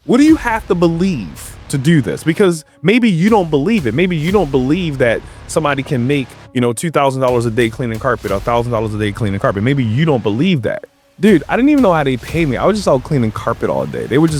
What do you have to believe to do this? Because maybe you don't believe it. Maybe you don't believe that somebody can make, $2,000 a day cleaning carpet or $1,000 a day cleaning carpet. Maybe you don't believe that. Dude, I didn't even know how they pay me. I was just out cleaning carpet all day. They would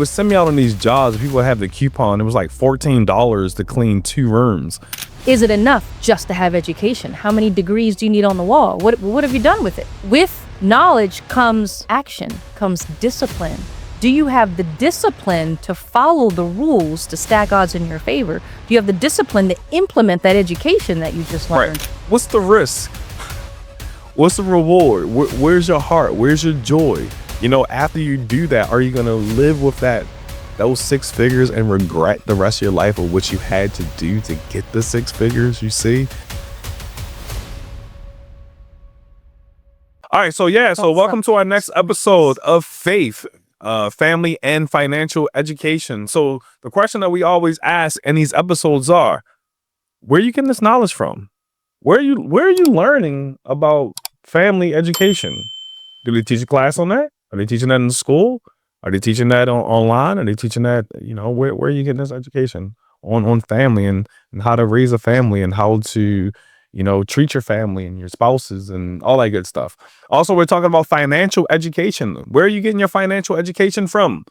send me out on these jobs. People would have the coupon. It was like $14 to clean 2 rooms. Is it enough just to have education? How many degrees do you need on the wall? What have you done with it? With knowledge comes action, comes discipline. Do you have the discipline to follow the rules to stack odds in your favor? Do you have the discipline to implement that education that you just learned? Right. What's the risk? What's the reward? Where's your heart? Where's your joy? After you do that, are you going to live with those 6 figures and regret the rest of your life of what you had to do to get the 6 figures, you see? All right. So welcome to our next episode of Faith, Family and Financial Education. So the question that we always ask in these episodes are, where are you getting this knowledge from? Where are you learning about family education? Do they teach a class on that? Are they teaching that in school? Are they teaching that online? Are they teaching that, where are you getting this education on family and how to raise a family and how to, treat your family and your spouses and all that good stuff. Also, we're talking about financial education. Where are you getting your financial education from?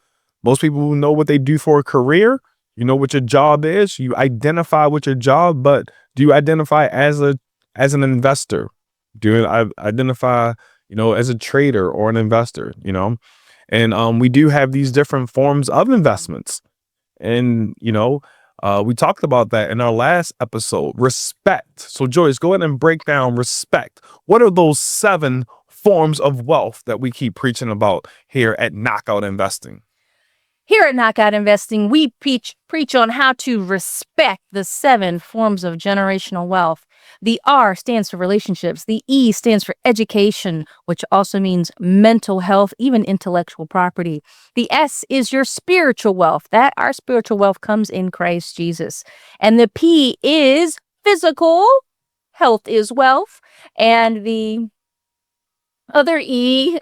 Most people know what they do for a career. You know what your job is. You identify with your job, but do you identify as an investor? Do you identify, as a trader or an investor, And we do have these different forms of investments. And, we talked about that in our last episode, respect. So Joyce, go ahead and break down respect. What are those 7 forms of wealth that we keep preaching about here at Knockout Investing? Here at Knockout Investing, we preach on how to respect the 7 forms of generational wealth. The R stands for relationships. The E stands for education, which also means mental health, even intellectual property. The S is your spiritual wealth. Our spiritual wealth comes in Christ Jesus. And the P is physical. Health is wealth. And the other E.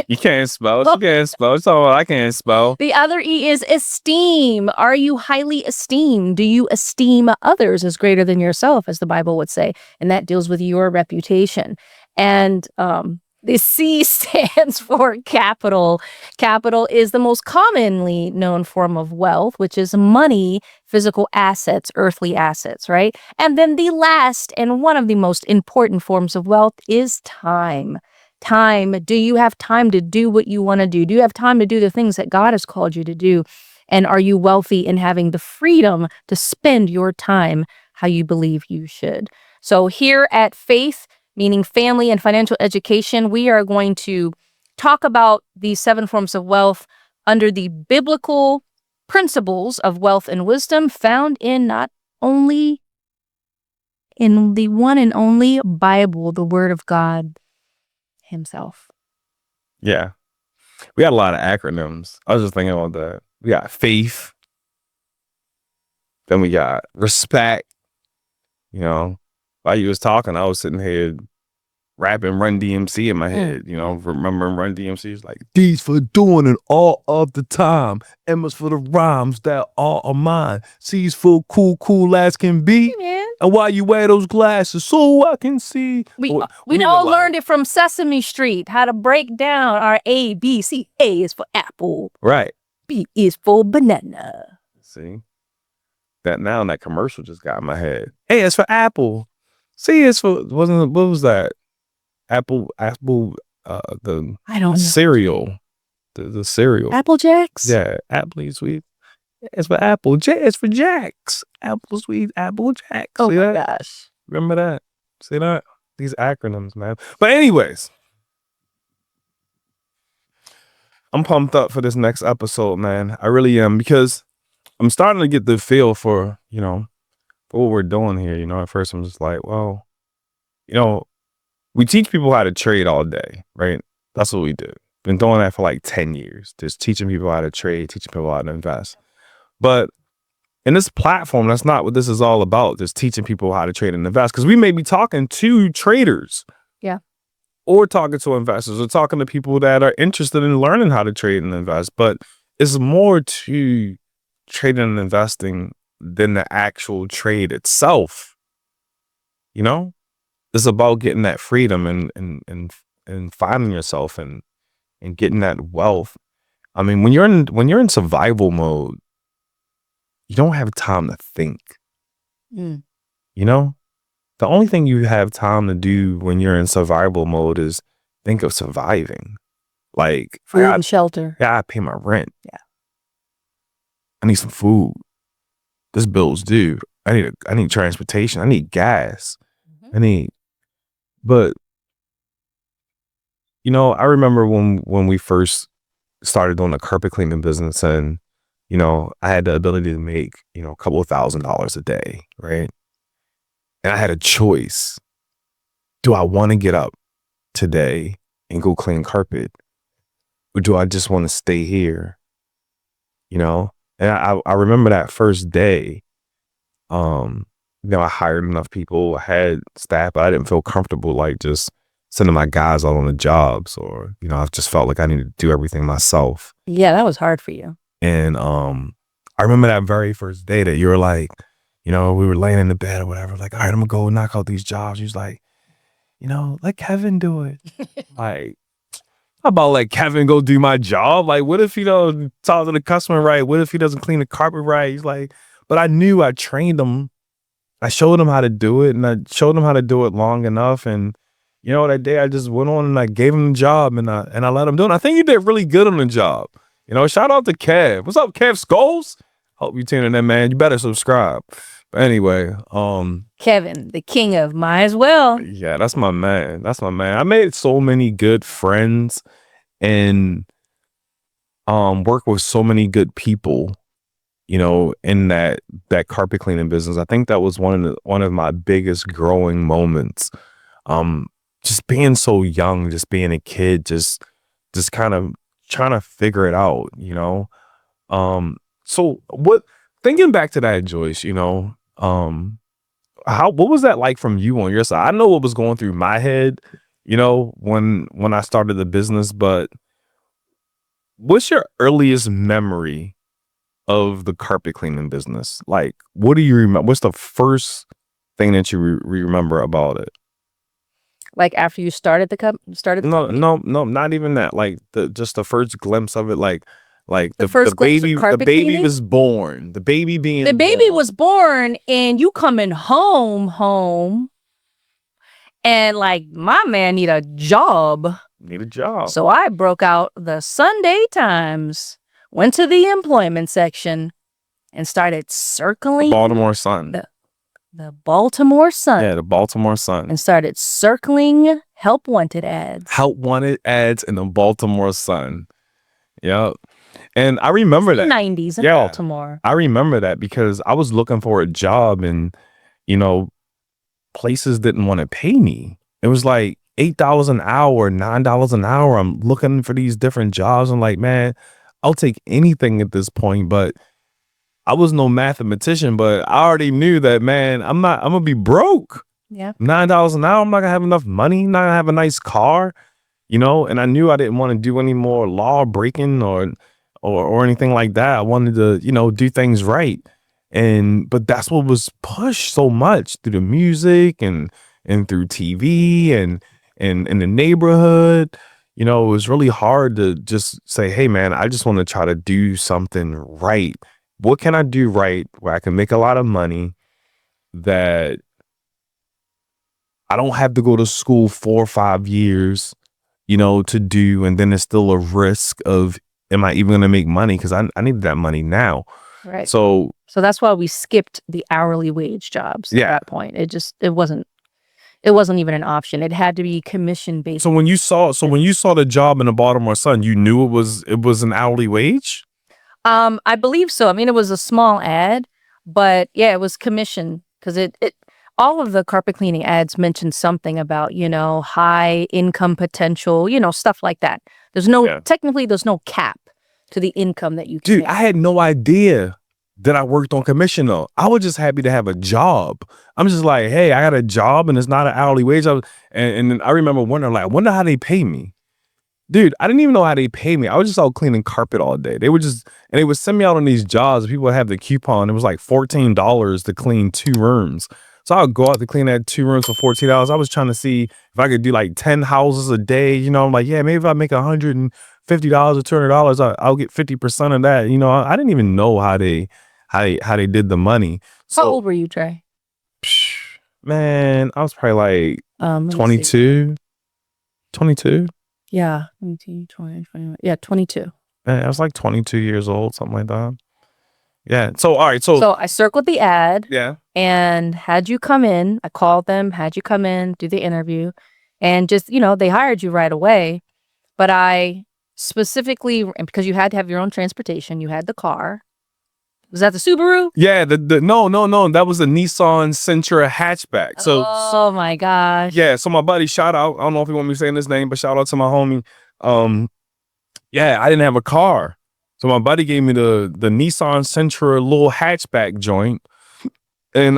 You can't spell. You can't spell. It's all I can't spell. The other E is esteem. Are you highly esteemed? Do you esteem others as greater than yourself, as the Bible would say? And that deals with your reputation. And the C stands for capital. Capital is the most commonly known form of wealth, which is money, physical assets, earthly assets, right? And then the last and one of the most important forms of wealth is time. Time. Do you have time to do what you want to do? Do you have time to do the things that God has called you to do? And are you wealthy in having the freedom to spend your time how you believe you should? So here at Faith, meaning family and financial education, we are going to talk about these 7 forms of wealth under the biblical principles of wealth and wisdom found in not only in the one and only Bible, the Word of God himself. Yeah. We got a lot of acronyms. I was just thinking about that. We got faith. Then we got respect. While you was talking, I was sitting here rapping Run DMC in my head, remembering Run DMC is like, D's for doing it all of the time. M's for the rhymes that all are mine. C's for cool as can be. Yeah. And why you wear those glasses so I can see. We all learned it from Sesame Street, how to break down our A, B, C. A is for apple. Right. B is for banana. See? That commercial just got in my head. A is for apple. C is for, what was that? Apple, I don't know. Cereal. The cereal. Apple Jacks? Yeah, apple is sweet. It's for apple. J is for Jacks. Apple sweet, apple Jacks. Oh see my that? gosh. Remember that? See that? These acronyms, man. But anyways, I'm pumped up for this next episode, man. I really am, because I'm starting to get the feel for, for what we're doing here. At first I'm just like, well, we teach people how to trade all day, right? That's what we do. Been doing that for like 10 years. Just teaching people how to trade, teaching people how to invest. But in this platform, that's not what this is all about. Just teaching people how to trade and invest. Because we may be talking to traders. Yeah. Or talking to investors, or talking to people that are interested in learning how to trade and invest. But it's more to trading and investing than the actual trade itself. You know, it's about getting that freedom and finding yourself and getting that wealth. I mean, when you're in survival mode, you don't have time to think. Mm. You know, the only thing you have time to do when you're in survival mode is think of surviving. Like Food and shelter. I gotta pay my rent. Yeah. I need some food. This bill's due. I need transportation. I need gas. But you know, I remember when we first started doing the carpet cleaning business, and you know, I had the ability to make, you know, a couple of $1,000s a day, right? And I had a choice. Do I want to get up today and go clean carpet? Or do I just want to stay here? You know? And I remember that first day, you know, I hired enough people, I had staff, but I didn't feel comfortable like just sending my guys out on the jobs, or, you know, I just felt like I needed to do everything myself. Yeah, that was hard for you. And I remember that very first day that you were like, you know, we were laying in the bed or whatever, like, all right, I'm gonna go knock out these jobs. You was like, you know, let Kevin do it. Like, how about let Kevin go do my job? Like, what if he don't talk to the customer right? What if he doesn't clean the carpet right? He's like, but I knew I trained him. I showed him how to do it, and I showed him how to do it long enough. And you know, that day I just went on and I gave him the job, and I let him do it. And I think he did really good on the job. You know, shout out to Kev. What's up, Kev Scholes? Hope you tuning in, man. You better subscribe. But anyway, Kevin, the king of might as well. Yeah, that's my man. That's my man. I made so many good friends and work with so many good people, you know, in that carpet cleaning business. I think that was one of my biggest growing moments. Just being so young, just being a kid, just kind of trying to figure it out, you know. So thinking back to that, Joyce, you know, what was that like from you on your side? I know what was going through my head, you know, when I started the business, but what's your earliest memory of the carpet cleaning business? Like, what do you remember? What's the first thing that you remember about it? Like after you started the company? No, not even that. Like just the first glimpse of it, like the first baby, carpet the baby cleaning? was born. The baby was born, and you coming home, and like, my man need a job. So I broke out the Sunday Times, went to the employment section, and started circling Baltimore Sun. The Baltimore Sun. Yeah, the Baltimore Sun. And started circling help wanted ads. Help wanted ads in the Baltimore Sun. Yep. And I remember that. 90s in Baltimore. I remember that because I was looking for a job, and, you know, places didn't want to pay me. It was like $8 an hour, $9 an hour. I'm looking for these different jobs. I'm like, man, I'll take anything at this point. But I was no mathematician, but I already knew that, man, I'm gonna be broke. Yeah. $9 an hour, I'm not gonna have enough money, not gonna have a nice car, you know. And I knew I didn't want to do any more law breaking or anything like that. I wanted to, you know, do things right. But that's what was pushed so much through the music and through TV and in the neighborhood. You know, it was really hard to just say, hey man, I just want to try to do something right. What can I do right where I can make a lot of money, that I don't have to go to school 4 or 5 years, you know, to do, and then there's still a risk of, am I even going to make money? Because I needed that money now. Right. So that's why we skipped the hourly wage jobs at that point. It wasn't even an option. It had to be commission based. So when you saw the job in the Baltimore Sun, you knew it was an hourly wage? I believe so. I mean, it was a small ad, but yeah, it was commission, because it all of the carpet cleaning ads mentioned something about, you know, high income potential, you know, stuff like that. Technically there's no cap to the income that you can Dude, make. I had no idea that I worked on commission though. I was just happy to have a job. I'm just like, hey, I got a job and it's not an hourly wage. And then I remember wondering, like, I wonder how they pay me. Dude, I didn't even know how they pay me. I was just out cleaning carpet all day. They would send me out on these jobs. People would have the coupon. It was like $14 to clean 2 rooms. So I would go out to clean that 2 rooms for $14. I was trying to see if I could do like 10 houses a day. You know, I'm like, yeah, maybe if I make $150 or $200, I'll get 50% of that. You know, I didn't even know how they did the money. How So, old were you, Trey? man, I was probably like Let me see. 22. 22. Yeah, 19, 20, 21. Yeah, 22. I was like 22 years old, something like that. Yeah. So, all right. So I circled the ad Yeah. and had you come in. I called them, had you come in, do the interview, and just, they hired you right away. But I specifically, because you had to have your own transportation, you had the car. Was that the Subaru? Yeah. No. That was a Nissan Sentra hatchback. So, oh my gosh. yeah. So my buddy, shout out. I don't know if you want me saying his name, but shout out to my homie. Yeah, I didn't have a car. So my buddy gave me the Nissan Sentra little hatchback joint. And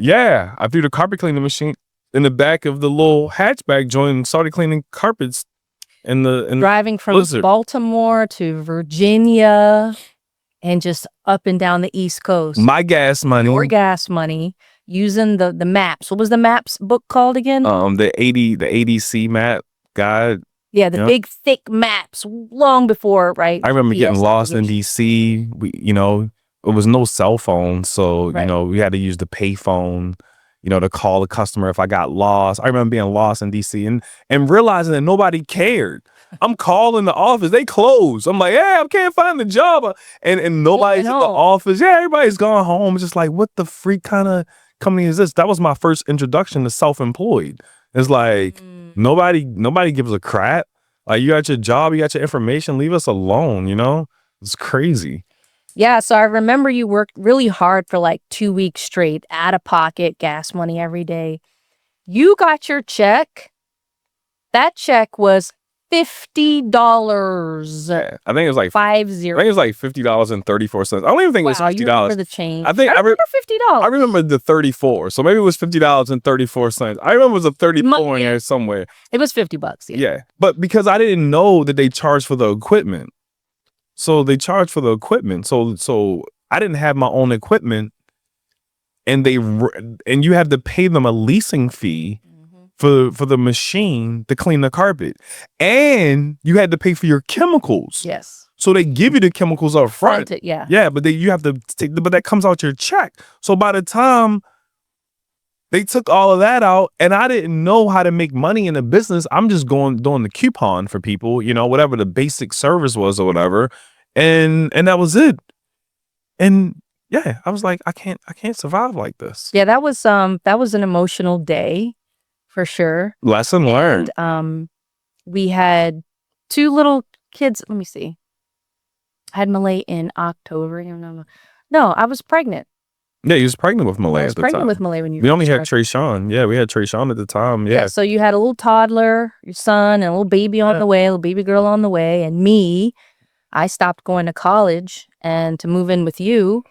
yeah, I threw the carpet cleaning machine in the back of the little hatchback joint and started cleaning carpets driving from Blizzard. Baltimore to Virginia and just up and down the East Coast. My gas money. Your gas money, using the maps. What was the maps book called again? The ADC map guide. Yeah, the big thick maps long before, right? I remember getting lost in DC. It was no cell phone, so we had to use the pay phone, to call the customer if I got lost. I remember being lost in DC and realizing that nobody cared. I'm calling the office, they closed. I'm like, yeah, I can't find the job, and nobody's at the office. Yeah, everybody's gone home. It's just like, what the freak kind of company is this? That was my first introduction to self-employed. It's like nobody gives a crap. Like, you got your job, you got your information, leave us alone, It's crazy. Yeah, so I remember you worked really hard for like 2 weeks straight, out of pocket, gas money every day. You got your check. That check was $50. Yeah, I think it was like 50. I think it was like $50.34. I don't even think it was $50. You remember the change? I remember $50. I remember the 34. So maybe it was $50.34. I remember it was a 34 in there somewhere. It was $50. Yeah, but because I didn't know that they charged for the equipment, so they charged for the equipment. So I didn't have my own equipment, and you have to pay them a leasing fee for the machine to clean the carpet, and you had to pay for your chemicals. Yes. So they give you the chemicals up front. Yeah. Yeah, but you have to but that comes out your check. So by the time they took all of that out, and I didn't know how to make money in the business, I'm just doing the coupon for people, whatever the basic service was or whatever, and that was it. And yeah, I was like, I can't survive like this. Yeah, that was an emotional day. For sure. Lesson learned. And, we had 2 little kids. Let me see. I had Malay in October. No, I was pregnant. Yeah, you was pregnant with Malay at the time. I was pregnant with Malay when you. We only had Trey Sean. Yeah, we had Trey Sean at the time. Yeah. So you had a little toddler, your son, and a little baby on the way, a little baby girl on the way, and me. I stopped going to college and to move in with you,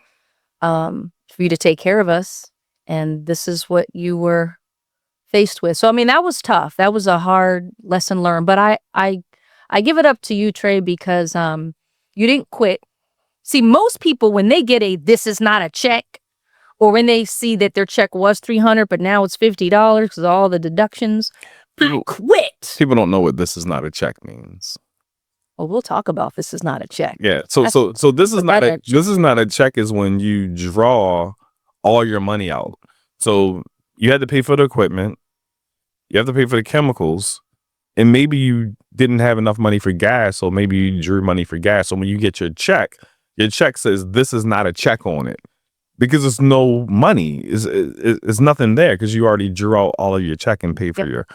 for you to take care of us, and this is what you were faced with. So, I mean, that was tough. That was a hard lesson learned, but I give it up to you, Trey, because you didn't quit. See, most people, when they get this is not a check, or when they see that their check was $300 but now it's $50 because of all the deductions, quit. People don't know what this is not a check means. Well, we'll talk about this is not a check. Yeah. So this is not a check is when you draw all your money out. So you had to pay for the equipment. You have to pay for the chemicals, and maybe you didn't have enough money for gas, so maybe you drew money for gas. So when you get your check says this is not a check on it because there's no money. It's nothing there because you already drew out all of your check and paid for your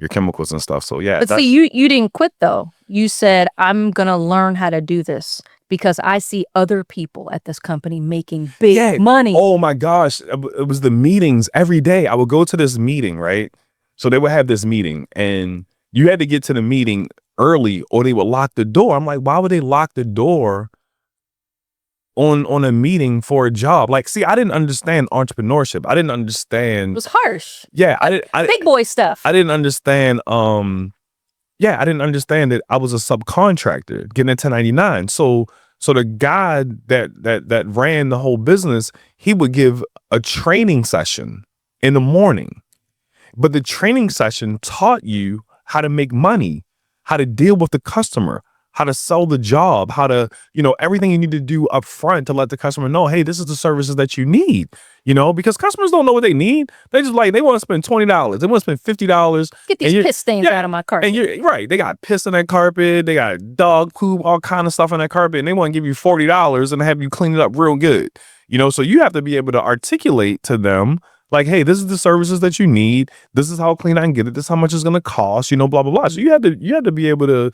chemicals and stuff. So yeah. But see, you didn't quit though. You said, I'm gonna learn how to do this because I see other people at this company making big money. Oh my gosh. It was the meetings every day. I would go to this meeting, right? So they would have this meeting and you had to get to the meeting early or they would lock the door. I'm like, why would they lock the door on a meeting for a job? Like, see, I didn't understand entrepreneurship. I didn't understand. It was harsh. Yeah. Big boy stuff. I didn't understand Yeah, I didn't understand that I was a subcontractor getting a 1099. So the guy that ran the whole business, he would give a training session in the morning. But the training session taught you how to make money, how to deal with the customer, how to sell the job, how to, everything you need to do up front to let the customer know, hey, this is the services that you need, because customers don't know what they need. They just they want to spend $20. They want to spend $50. Get these piss stains out of my carpet. And you're right. They got piss on that carpet. They got dog poop, all kind of stuff on that carpet. And they want to give you $40 and have you clean it up real good. So you have to be able to articulate to them, like, hey, this is the services that you need. This is how clean I can get it. This is how much it's going to cost, blah, blah, blah. So you had to be able to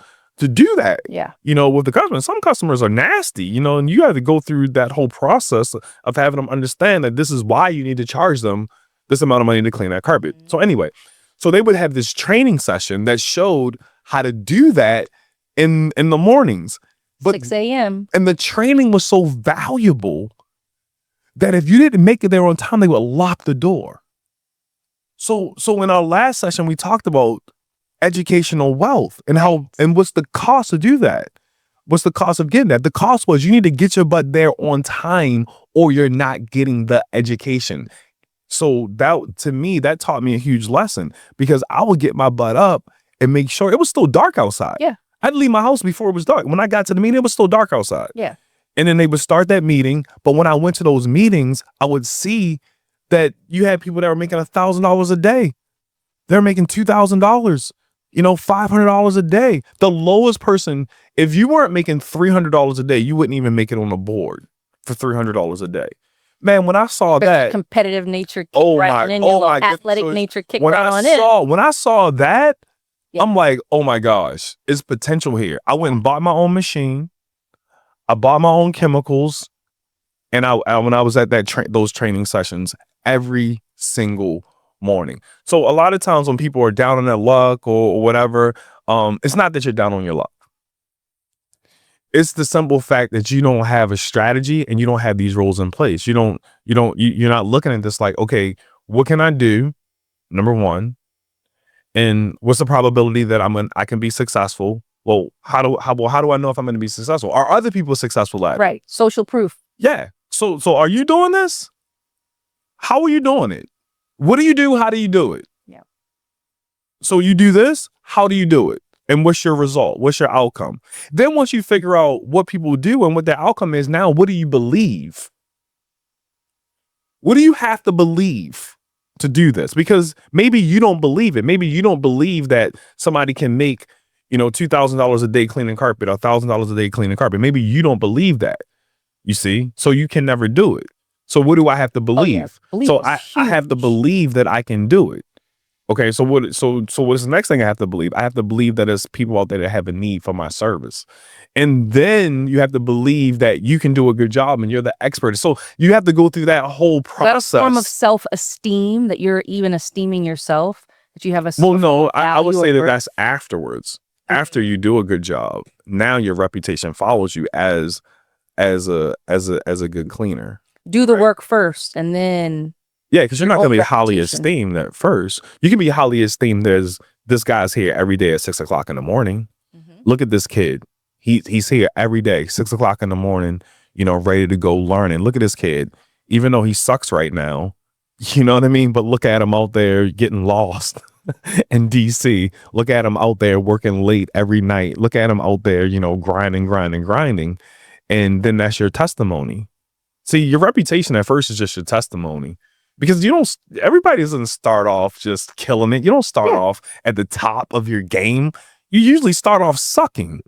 do that, yeah, with the customer. Some customers are nasty, and you have to go through that whole process of having them understand that this is why you need to charge them this amount of money to clean that carpet. Mm-hmm. So anyway, so they would have this training session that showed how to do that in the mornings. But 6 a.m. And the training was so valuable that if you didn't make it there on time, they would lock the door. So in our last session, we talked about educational wealth and what's the cost to do that? What's the cost of getting that? The cost was you need to get your butt there on time or you're not getting the education. So that, to me, that taught me a huge lesson because I would get my butt up and make sure it was still dark outside. Yeah. I'd leave my house before it was dark. When I got to the meeting, it was still dark outside. Yeah. And then they would start that meeting. But when I went to those meetings, I would see that you had people that were making $1,000 a day. They're making $2,000, $500 a day. The lowest person, if you weren't making $300 a day, you wouldn't even make it on the board for $300 a day. Man, when I saw that competitive nature, athletic nature kicked when right on in. When I saw that, yeah. I'm like, oh my gosh, it's potential here. I went and bought my own machine. I bought my own chemicals, and when I was at those training sessions every single morning. So a lot of times when people are down on their luck or whatever, it's not that you're down on your luck. It's the simple fact that you don't have a strategy and you don't have these rules in place. You're not looking at this like, okay, what can I do? Number one, and what's the probability that I can be successful? Well, how do I know if I'm going to be successful? Are other people successful at it? Right. Social proof. Yeah. So are you doing this? How are you doing it? What do you do? How do you do it? Yeah. So you do this. How do you do it? And what's your result? What's your outcome? Then once you figure out what people do and what their outcome is, now what do you believe? What do you have to believe to do this? Because maybe you don't believe it. Maybe you don't believe that somebody can make, $2,000 a day cleaning carpet, or $1,000 a day cleaning carpet. Maybe you don't believe that, you see? So you can never do it. So what do I have to believe? Oh, yeah. So I have to believe that I can do it. Okay, so what's the next thing I have to believe? I have to believe that there's people out there that have a need for my service. And then you have to believe that you can do a good job and you're the expert. So you have to go through that whole process. Is that a form of self-esteem, that you're even esteeming yourself? That you have a Well, no, I would say that that's afterwards. Okay. After you do a good job, now your reputation follows you as a good cleaner. Do the work first and then... Yeah, because you're not going to be highly esteemed at first. You can be highly esteemed as this guy's here every day at 6 o'clock in the morning. Mm-hmm. Look at this kid. He's here every day, 6 o'clock in the morning, ready to go learning. Look at this kid. Even though he sucks right now, you know what I mean? But look at him out there getting lost in DC. Look at him out there working late every night. Look at him out there, grinding. And then that's your testimony. See, your reputation at first is just your testimony. Because everybody doesn't start off just killing it. You don't start off at the top of your game. You usually start off sucking.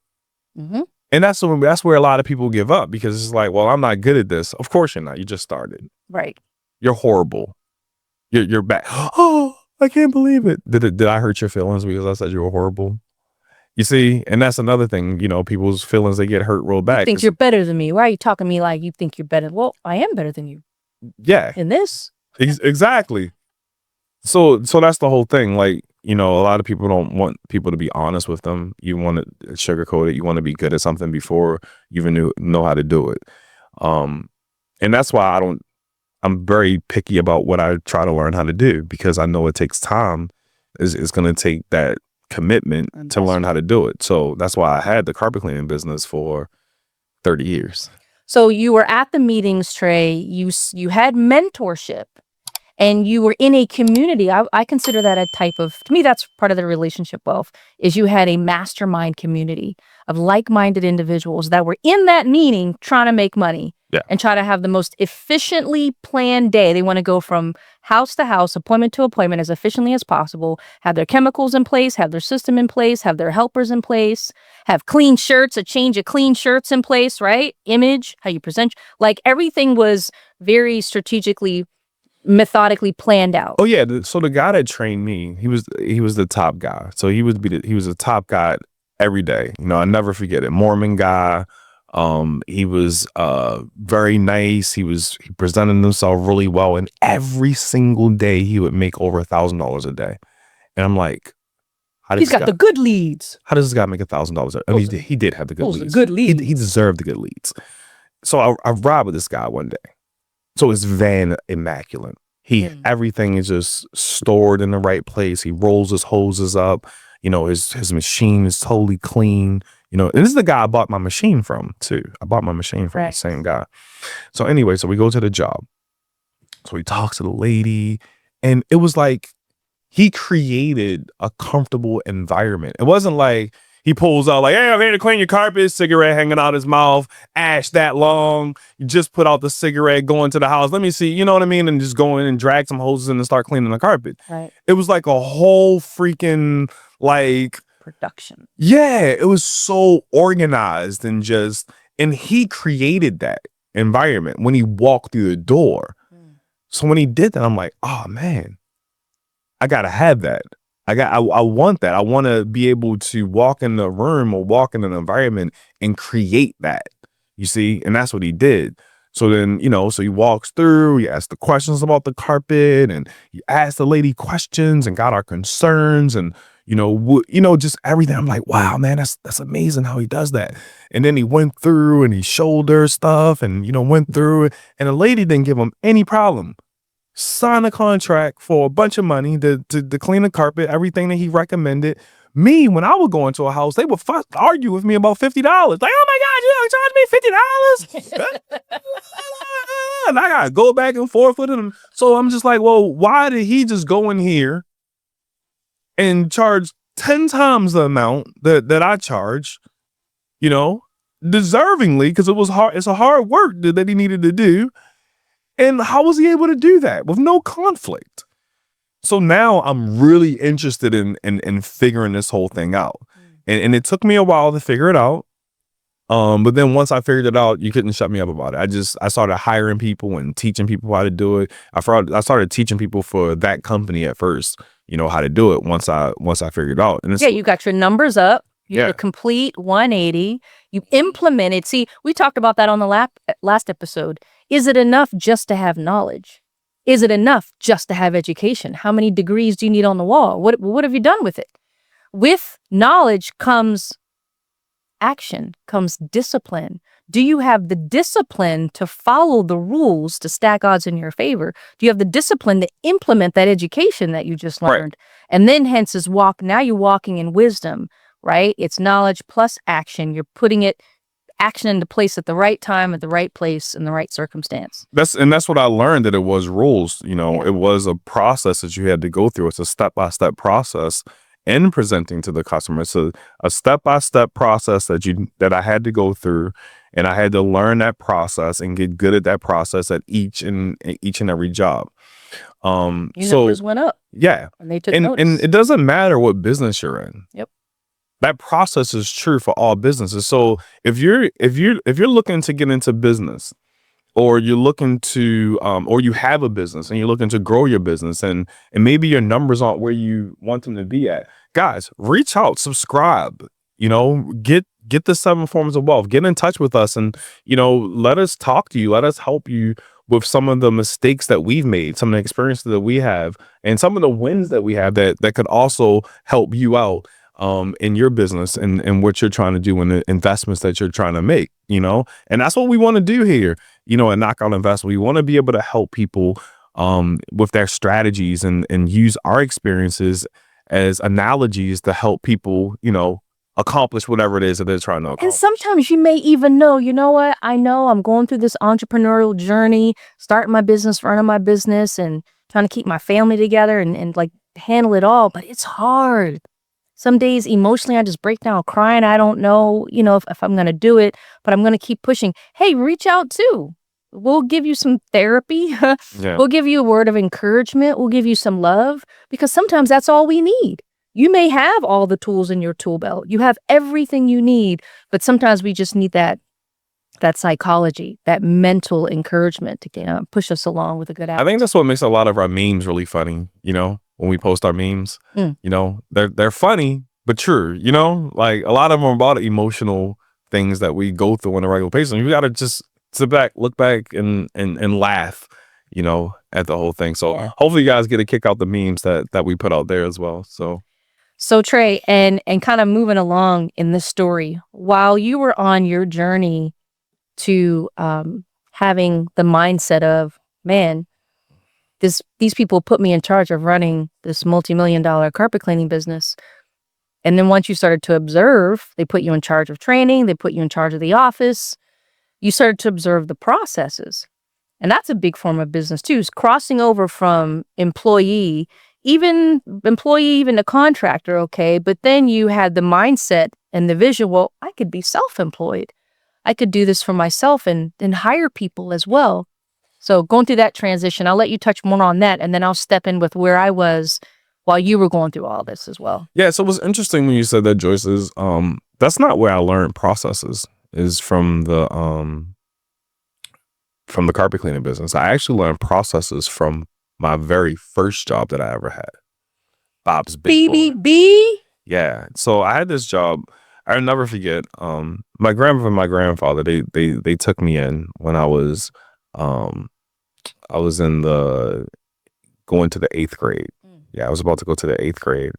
Mm-hmm. And that's where a lot of people give up, because it's like, well, I'm not good at this. Of course you're not. You just started. Right. You're horrible. You're bad. Oh, I can't believe it. Did I hurt your feelings because I said you were horrible? You see, and that's another thing, people's feelings, they get hurt real bad. You think you're better than me. Why are you talking to me like you think you're better? Well, I am better than you. Yeah. In this. Exactly. So that's the whole thing. Like, a lot of people don't want people to be honest with them. You want to sugarcoat it. You want to be good at something before you even know how to do it. And that's why I'm very picky about what I try to learn how to do, because I know it takes time. It's going to take that commitment to learn how to do it. So that's why I had the carpet cleaning business for 30 years. So you were at the meetings, Trey. You had mentorship, and you were in a community. I consider that a type of, to me, that's part of the relationship wealth, is you had a mastermind community of like-minded individuals that were in that meeting trying to make money and try to have the most efficiently planned day. They want to go from house to house, appointment to appointment as efficiently as possible, have their chemicals in place, have their system in place, have their helpers in place, have clean shirts, a change of clean shirts in place, right? Image, how you present, like everything was very strategically, methodically planned out. Oh yeah, so the guy that trained me, he was the top guy. So he was the top guy every day. You know, I never forget it. Mormon guy. He was very nice. He presented himself really well, and every single day he would make over $1,000 a day. And I'm like, he's got the good leads. How does this guy make $1,000? I mean, he did have the good leads. Good leads. He deserved the good leads. So I ride with this guy one day. So his van immaculate. Everything is just stored in the right place. He rolls his hoses up. You know, his machine is totally clean. You know, and this is the guy I bought my machine from too. I bought my machine from the same guy. So anyway, so we go to the job. So he talks to the lady, and it was like he created a comfortable environment. It wasn't like he pulls out like, hey, I'm here to clean your carpet, cigarette hanging out his mouth, ash that long. You just put out the cigarette, go into the house. Let me see, you know what I mean? And just go in and drag some hoses in and start cleaning the carpet. Right. It was like a whole freaking like production. Yeah, it was so organized and he created that environment when he walked through the door. So when he did that, I'm like, oh man, I gotta have that. I want that. I want to be able to walk in the room or walk in an environment and create that, you see? And that's what he did. So then, you know, so he walks through, he asks the questions about the carpet, and he asked the lady questions and got our concerns and, just everything. I'm like, wow, man, that's amazing how he does that. And then he went through and he showed her stuff and, went through it. And the lady didn't give him any problem. Sign a contract for a bunch of money to clean the carpet, everything that he recommended. Me, when I would go into a house, they would argue with me about $50. Like, oh my God, you don't charge me $50? And I gotta go back and forth with him. So I'm just like, well, why did he just go in here and charge 10 times the amount that I charge, deservingly, because it was hard. It's a hard work that he needed to do. And how was he able to do that with no conflict? So now I'm really interested in figuring this whole thing out. And it took me a while to figure it out. But then once I figured it out, you couldn't shut me up about it. I started hiring people and teaching people how to do it. I started teaching people for that company at first, how to do it once I figured it out. And you got your numbers up. You did a complete 180. You implemented. See, we talked about that on the last episode. Is it enough just to have knowledge? Is it enough just to have education? How many degrees do you need on the wall? What have you done with it? With knowledge comes action, comes discipline. Do you have the discipline to follow the rules to stack odds in your favor? Do you have the discipline to implement that education that you just learned? Right. And then hence is now you're walking in wisdom, right? It's knowledge plus action. You're putting action into place at the right time, at the right place, in the right circumstance. That's what I learned, that it was rules. It was a process that you had to go through. It's a step-by-step process in presenting to the customer. So a step-by-step process that I had to go through, and I had to learn that process and get good at that process at each and every job. Your numbers went up. Yeah. And they took notice. And it doesn't matter what business you're in. Yep. That process is true for all businesses. So if you're looking to get into business, or you're looking to or you have a business and you're looking to grow your business, and maybe your numbers aren't where you want them to be at, guys, reach out, subscribe, get the 7 forms of wealth, get in touch with us, and let us talk to you, let us help you with some of the mistakes that we've made, some of the experiences that we have, and some of the wins that we have that could also help you out in your business and what you're trying to do, and the investments that you're trying to make, and that's what we want to do here, at Knockout Investment. We want to be able to help people with their strategies and use our experiences as analogies to help people, accomplish whatever it is that they're trying to And accomplish. sometimes you may even know, you know what? I know I'm going through this entrepreneurial journey, starting my business, running my business, and trying to keep my family together and like handle it all. But it's hard. Some days emotionally, I just break down crying. I don't know, if I'm going to do it, but I'm going to keep pushing. Hey, reach out too. We'll give you some therapy. Yeah. We'll give you a word of encouragement. We'll give you some love, because sometimes that's all we need. You may have all the tools in your tool belt. You have everything you need, but sometimes we just need that psychology, that mental encouragement to push us along with a good I attitude. think that's what makes a lot of our memes really funny, when we post our memes. They're funny, but true, like a lot of them are about emotional things that we go through on a regular basis. And you got to just sit back, look back and laugh, at the whole thing. So hopefully you guys get a kick out the memes that we put out there as well. So Trey, and kind of moving along in this story, while you were on your journey to having the mindset of, man, these people put me in charge of running this multi-million-dollar carpet cleaning business. And then once you started to observe, they put you in charge of training, they put you in charge of the office. You started to observe the processes. And that's a big form of business too, is crossing over from employee to contractor, okay? But then you had the mindset and the vision, well, I could be self-employed. I could do this for myself and hire people as well. So going through that transition, I'll let you touch more on that, and then I'll step in with where I was while you were going through all this as well. Yeah, so it was interesting when you said that, Joyce, is that's not where I learned processes, is from the carpet cleaning business. I actually learned processes from my very first job that I ever had. Bob's Big Boy. BBB? Yeah. So I had this job. I'll never forget. My grandmother and my grandfather, they took me in when I was in going to the 8th grade. Yeah, I was about to go to the 8th grade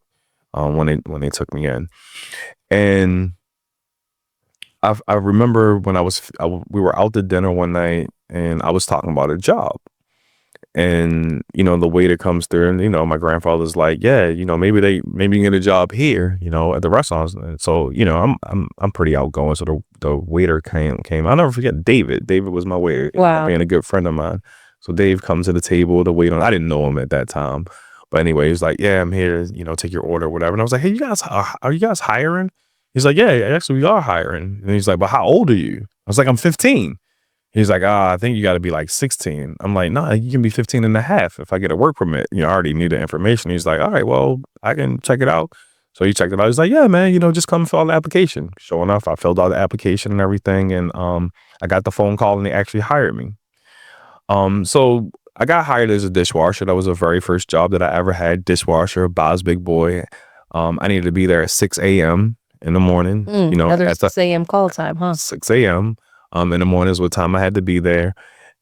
when they took me in. And I remember when we were out to dinner one night and I was talking about a job. And, the waiter comes through and, my grandfather's like, yeah, maybe you can get a job here, at the restaurants. And so, I'm pretty outgoing. So the waiter came. I'll never forget David. David was my waiter. Wow. Being a good friend of mine. So Dave comes to the table to wait on. I didn't know him at that time. But anyway, he's like, yeah, I'm here, take your order or whatever. And I was like, hey, are you guys hiring? He's like, yeah, actually we are hiring. And he's like, but how old are you? I was like, I'm 15. He's like, I think you got to be like 16. I'm like, nah, you can be 15 and a half if I get a work permit. I already knew the information. He's like, all right, well, I can check it out. So he checked it out. He's like, yeah, man, just come fill out the application. Sure enough, I filled out the application and everything. And I got the phone call and they actually hired me. So I got hired as a dishwasher. That was the very first job that I ever had, dishwasher, Bob's Big Boy. I needed to be there at 6 a.m. in the morning. At 6 a.m. call time, huh? 6 a.m. In the morning is what time I had to be there.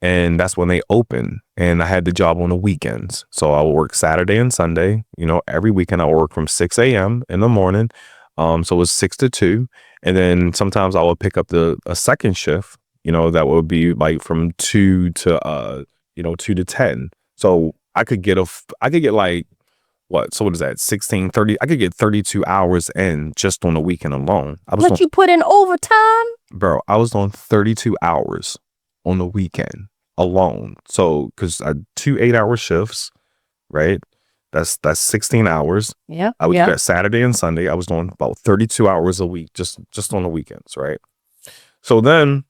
And that's when they open. And I had the job on the weekends. So I would work Saturday and Sunday. Every weekend I would work from 6 a.m. in the morning. So it was 6 to 2. And then sometimes I would pick up a second shift, that would be like from 2 to 2 to 10. So I could get like, what? So what is that? 16, 30. I could get 32 hours in just on the weekend alone. But you put in overtime? Bro, I was doing 32 hours on the weekend alone. So, because 2 8-hour shifts, right? That's 16 hours. Yeah. I would do that Saturday and Sunday. I was doing about 32 hours a week just on the weekends, right? So then,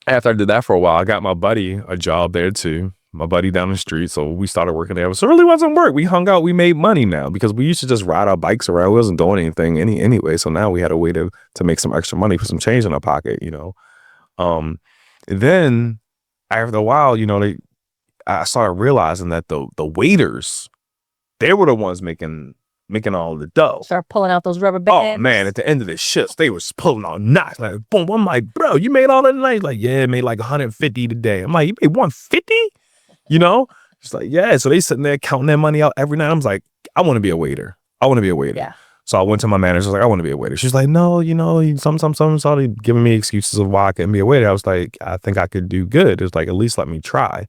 after I did that for a while, I got my buddy a job there too. My buddy down the street. So we started working there. So it really wasn't work. We hung out. We made money now because we used to just ride our bikes around. We wasn't doing anything anyway. So now we had a way to make some extra money, put some change in our pocket, Then after a while, I started realizing that the waiters, they were the ones making all the dough. Start pulling out those rubber bands. Oh man, at the end of the shifts, they was pulling out knots. Like boom. I'm like, bro, you made all that night? Like, yeah, I made like 150 today. I'm like, you made 150? It's like, yeah. So they sitting there counting their money out every night. I was like, I want to be a waiter. Yeah. So I went to my manager. I was like, I want to be a waiter. She's like, no, some started giving me excuses of why I couldn't be a waiter. I was like, I think I could do good. It's like, at least let me try.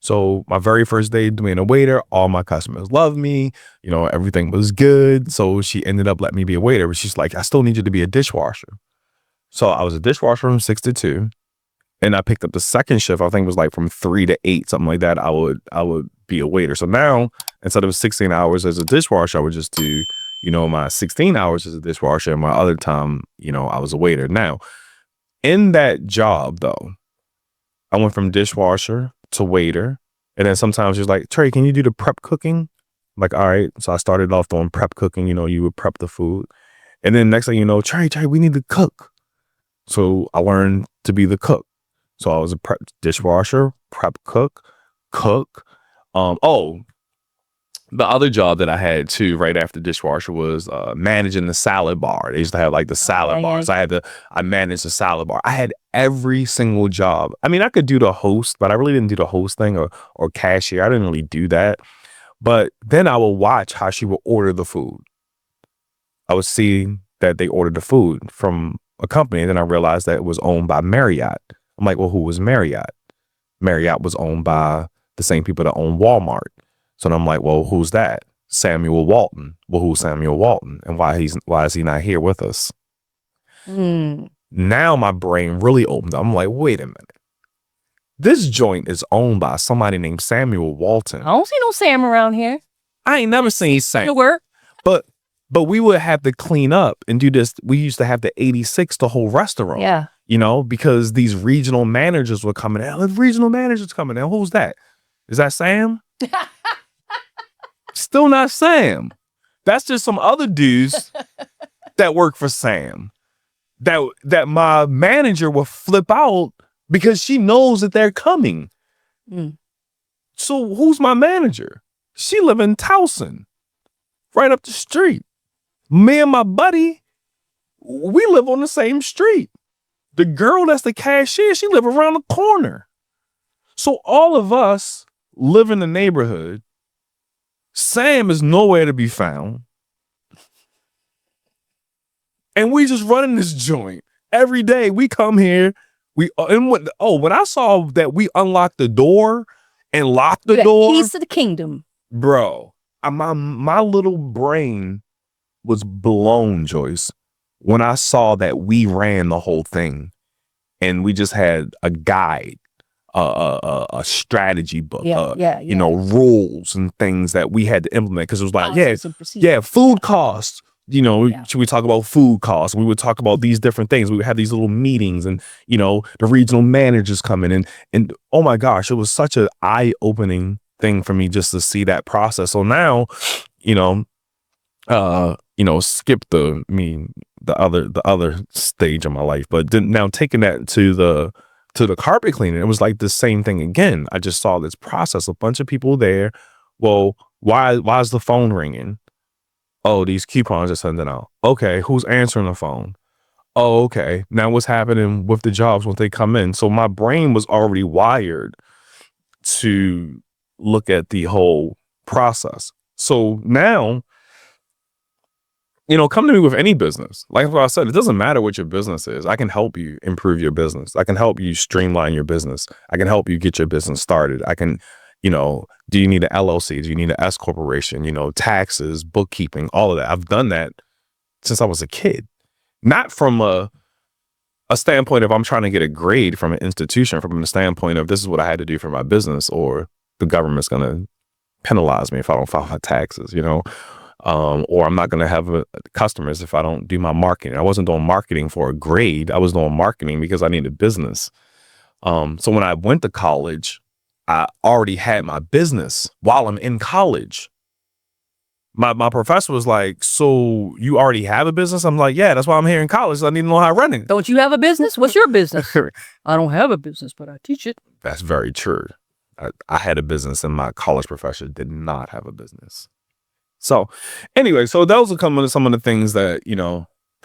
So my very first day being a waiter, all my customers loved me. Everything was good. So she ended up letting me be a waiter. But she's like, I still need you to be a dishwasher. So I was a dishwasher from 6 to 2. And I picked up the second shift. I think it was like from 3 to 8, something like that. I would be a waiter. So now, instead of 16 hours as a dishwasher, I would just do, my 16 hours as a dishwasher, and my other time, I was a waiter. Now, in that job though, I went from dishwasher to waiter. And then sometimes she's like, Trey, can you do the prep cooking? I'm like, all right. So I started off doing prep cooking. You would prep the food. And then next thing you know, Trey, we need to cook. So I learned to be the cook. So I was a prep dishwasher, prep cook. The other job that I had too, right after dishwasher, was managing the salad bar. They used to have like the salad bars. I managed the salad bar. I had every single job. I mean, I could do the host, but I really didn't do the host thing or cashier. I didn't really do that. But then I would watch how she would order the food. I would see that they ordered the food from a company, and then I realized that it was owned by Marriott. I'm like, well, who was Marriott? Marriott was owned by the same people that own Walmart. So then I'm like, well, who's that? Samuel Walton. Well, who's Samuel Walton? And why is he not here with us? Now my brain really opened up. I'm like, wait a minute. This joint is owned by somebody named Samuel Walton. I don't see no Sam around here. I ain't never seen Sam. It work. But we would have to clean up and do this. We used to have to 86 the whole restaurant. Yeah. Because these regional managers were coming in. The regional managers coming in. Who's that? Is that Sam? Still not Sam. That's just some other dudes that work for Sam. That my manager will flip out because she knows that they're coming. So who's my manager? She live in Towson, right up the street. Me and my buddy, we live on the same street. The girl that's the cashier, she live around the corner. So all of us live in the neighborhood. Sam is nowhere to be found. And we just running this joint. Every day we come here. When I saw that we unlocked the door and locked the door. Keys to the kingdom. Bro, my little brain was blown, Joyce, when I saw that we ran the whole thing and we just had a guide, a strategy book, rules and things that we had to implement, because it was like, food costs. Should we talk about food costs? We would talk about these different things. We would have these little meetings, and the regional managers come in, and oh my gosh, it was such an eye-opening thing for me just to see that process. So now, skip the other stage of my life, but then now taking that to the carpet cleaning, it was like the same thing again. I just saw this process, a bunch of people there. Well, why is the phone ringing? Oh, these coupons are sending out. Okay, who's answering the phone? Oh, okay. Now what's happening with the jobs when they come in? So my brain was already wired to look at the whole process. So now, come to me with any business. Like what I said, it doesn't matter what your business is. I can help you improve your business. I can help you streamline your business. I can help you get your business started. I can, do you need an LLC? Do you need an S corporation? Taxes, bookkeeping, all of that. I've done that since I was a kid. Not from a standpoint of I'm trying to get a grade from an institution, from the standpoint of this is what I had to do for my business, or the government's going to penalize me if I don't file my taxes, or I'm not going to have customers if I don't do my marketing. I wasn't doing marketing for a grade. I was doing marketing because I needed business. So when I went to college, I already had my business while I'm in college. My professor was like, so you already have a business? I'm like, yeah, that's why I'm here in college. So I need to know how to run it. Don't you have a business? What's your business? I don't have a business, but I teach it. That's very true. I had a business and my college professor did not have a business. So anyway, so those are some of the things that,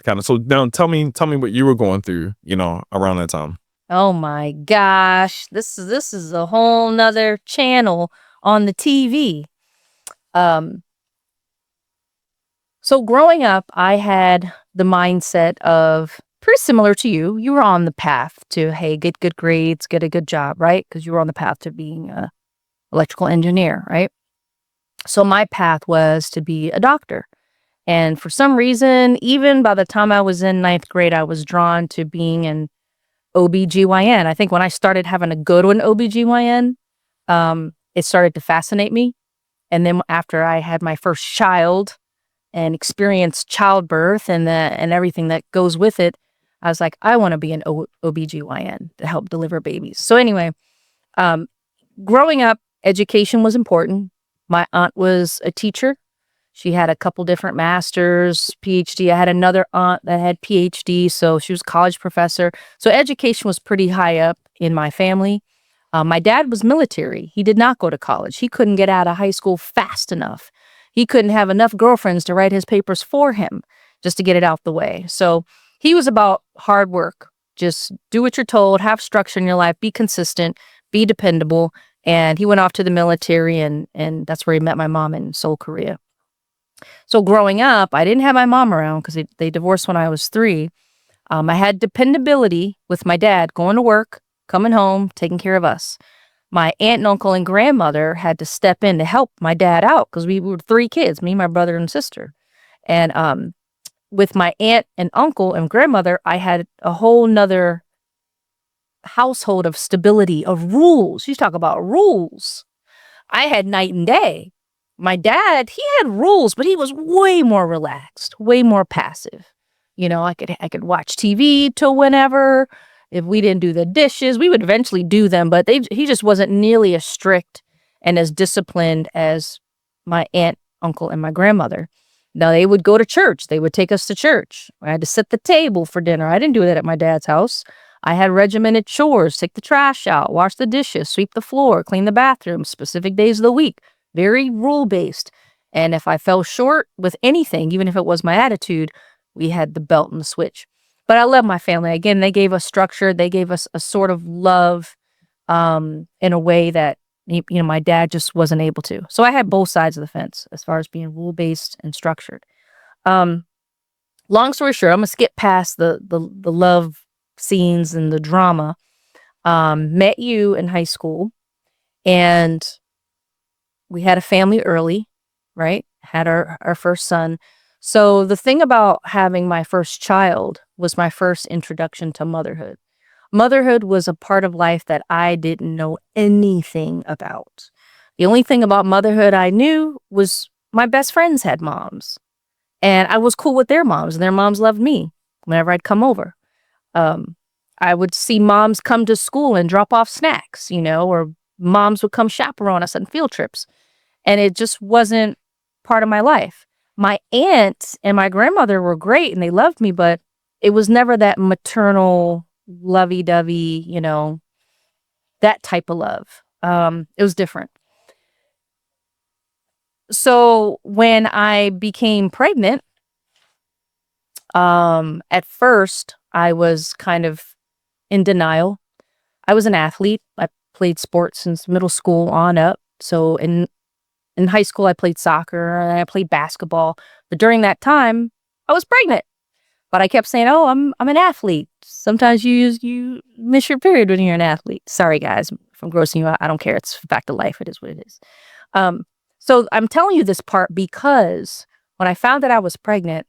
kind of, so now tell me what you were going through, around that time. Oh my gosh. This is a whole nother channel on the TV. So growing up, I had the mindset of pretty similar to you. You were on the path to, hey, get good grades, get a good job, right? Because you were on the path to being electrical engineer, right? So my path was to be a doctor. And for some reason, even by the time I was in ninth grade, I was drawn to being an OBGYN. I think when I started having to go to an OBGYN, it started to fascinate me. And then after I had my first child and experienced childbirth and everything that goes with it, I was like, I want to be an OBGYN to help deliver babies. So anyway, um, growing up, education was important. My aunt was a teacher. She had a couple different masters, PhD. I had another aunt that had PhD, so she was a college professor. So education was pretty high up in my family. My dad was military. He did not go to college. He couldn't get out of high school fast enough. He couldn't have enough girlfriends to write his papers for him just to get it out the way. So he was about hard work. Just do what you're told, have structure in your life, be consistent, be dependable. And he went off to the military, and that's where he met my mom in Seoul, Korea. So growing up, I didn't have my mom around because they divorced when I was 3. I had dependability with my dad going to work, coming home, taking care of us. My aunt and uncle and grandmother had to step in to help my dad out because we were 3 kids, me, my brother, and sister. And with my aunt and uncle and grandmother, I had a whole nother household of stability, of rules. You talk about rules. I had night and day. My dad, he had rules, but he was way more relaxed, way more passive. You know, I could watch TV till whenever. If we didn't do the dishes, we would eventually do them, but he just wasn't nearly as strict and as disciplined as my aunt, uncle, and my grandmother. Now, they would go to church. They would take us to church. I had to set the table for dinner. I didn't do that at my dad's house. I had regimented chores, take the trash out, wash the dishes, sweep the floor, clean the bathroom, specific days of the week. Very rule-based. And if I fell short with anything, even if it was my attitude, we had the belt and the switch. But I love my family. Again, they gave us structure. They gave us a sort of love in a way that, my dad just wasn't able to. So I had both sides of the fence as far as being rule-based and structured. Long story short, I'm going to skip past the love scenes and the drama. Met you in high school, and we had a family early, right? Had our first son. So the thing about having my first child was my first introduction to motherhood. Motherhood was a part of life that I didn't know anything about. The only thing about motherhood I knew was my best friends had moms, and I was cool with their moms, and their moms loved me whenever I'd come over. Um, I would see moms come to school and drop off snacks, or moms would come chaperone us on field trips. And it just wasn't part of my life. My aunt and my grandmother were great and they loved me, but it was never that maternal, lovey-dovey, that type of love. It was different. So when I became pregnant, at first I was kind of in denial. I was an athlete. I played sports since middle school on up. So in high school, I played soccer and I played basketball. But during that time, I was pregnant. But I kept saying, "Oh, I'm an athlete." Sometimes you miss your period when you're an athlete. Sorry, guys, if I'm grossing you out. I don't care. It's a fact of life. It is what it is. So I'm telling you this part because when I found that I was pregnant,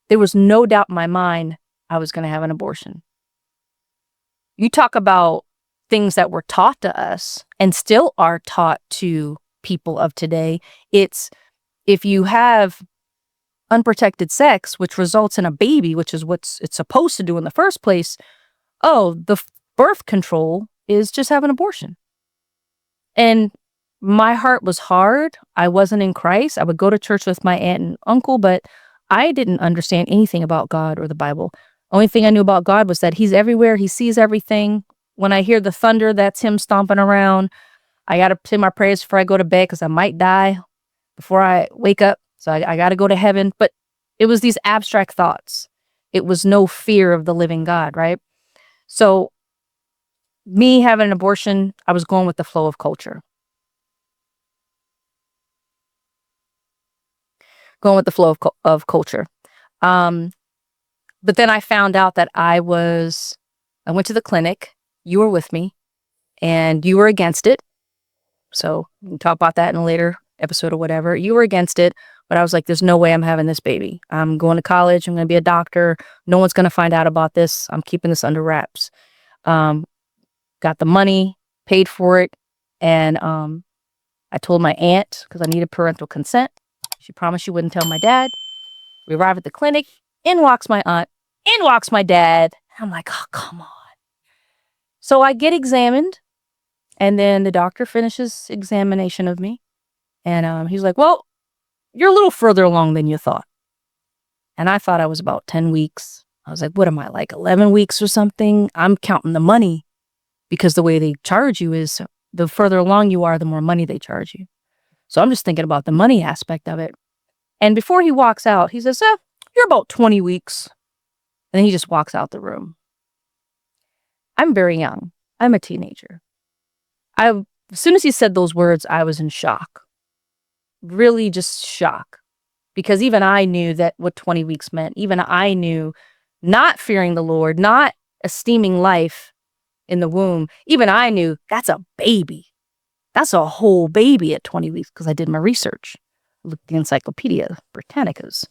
there was no doubt in my mind I was going to have an abortion. You talk about things that were taught to us and still are taught to people of today. It's if you have unprotected sex, which results in a baby, which is what it's supposed to do in the first place, the birth control is just have an abortion. And my heart was hard. I wasn't in Christ. I would go to church with my aunt and uncle, but I didn't understand anything about God or the Bible. Only thing I knew about God was that he's everywhere. He sees everything. When I hear the thunder, that's him stomping around. I got to say my prayers before I go to bed because I might die before I wake up. So I got to go to heaven. But it was these abstract thoughts. It was no fear of the living God, right? So me having an abortion, I was going with the flow of culture. Going with the flow of culture. But then I found out that I went to the clinic. You were with me and you were against it. So we can talk about that in a later episode or whatever. You were against it, but I was like, there's no way I'm having this baby. I'm going to college. I'm going to be a doctor. No one's going to find out about this. I'm keeping this under wraps. Got the money, paid for it. And I told my aunt because I needed parental consent. She promised she wouldn't tell my dad. We arrive at the clinic. In walks my aunt. In walks my dad. I'm like, oh, come on. So I get examined. And then the doctor finishes examination of me. And he's like, well, you're a little further along than you thought. And I thought I was about 10 weeks. I was like, what am I, like 11 weeks or something? I'm counting the money because the way they charge you is the further along you are, the more money they charge you. So I'm just thinking about the money aspect of it. And before he walks out, he says, you're about 20 weeks. And then he just walks out the room. I'm very young. I'm a teenager. As soon as he said those words, I was in shock. Really just shock. Because even I knew that what 20 weeks meant. Even I knew, not fearing the Lord, not esteeming life in the womb. Even I knew that's a baby. That's a whole baby at 20 weeks because I did my research. I looked at the Encyclopedia Britannicas.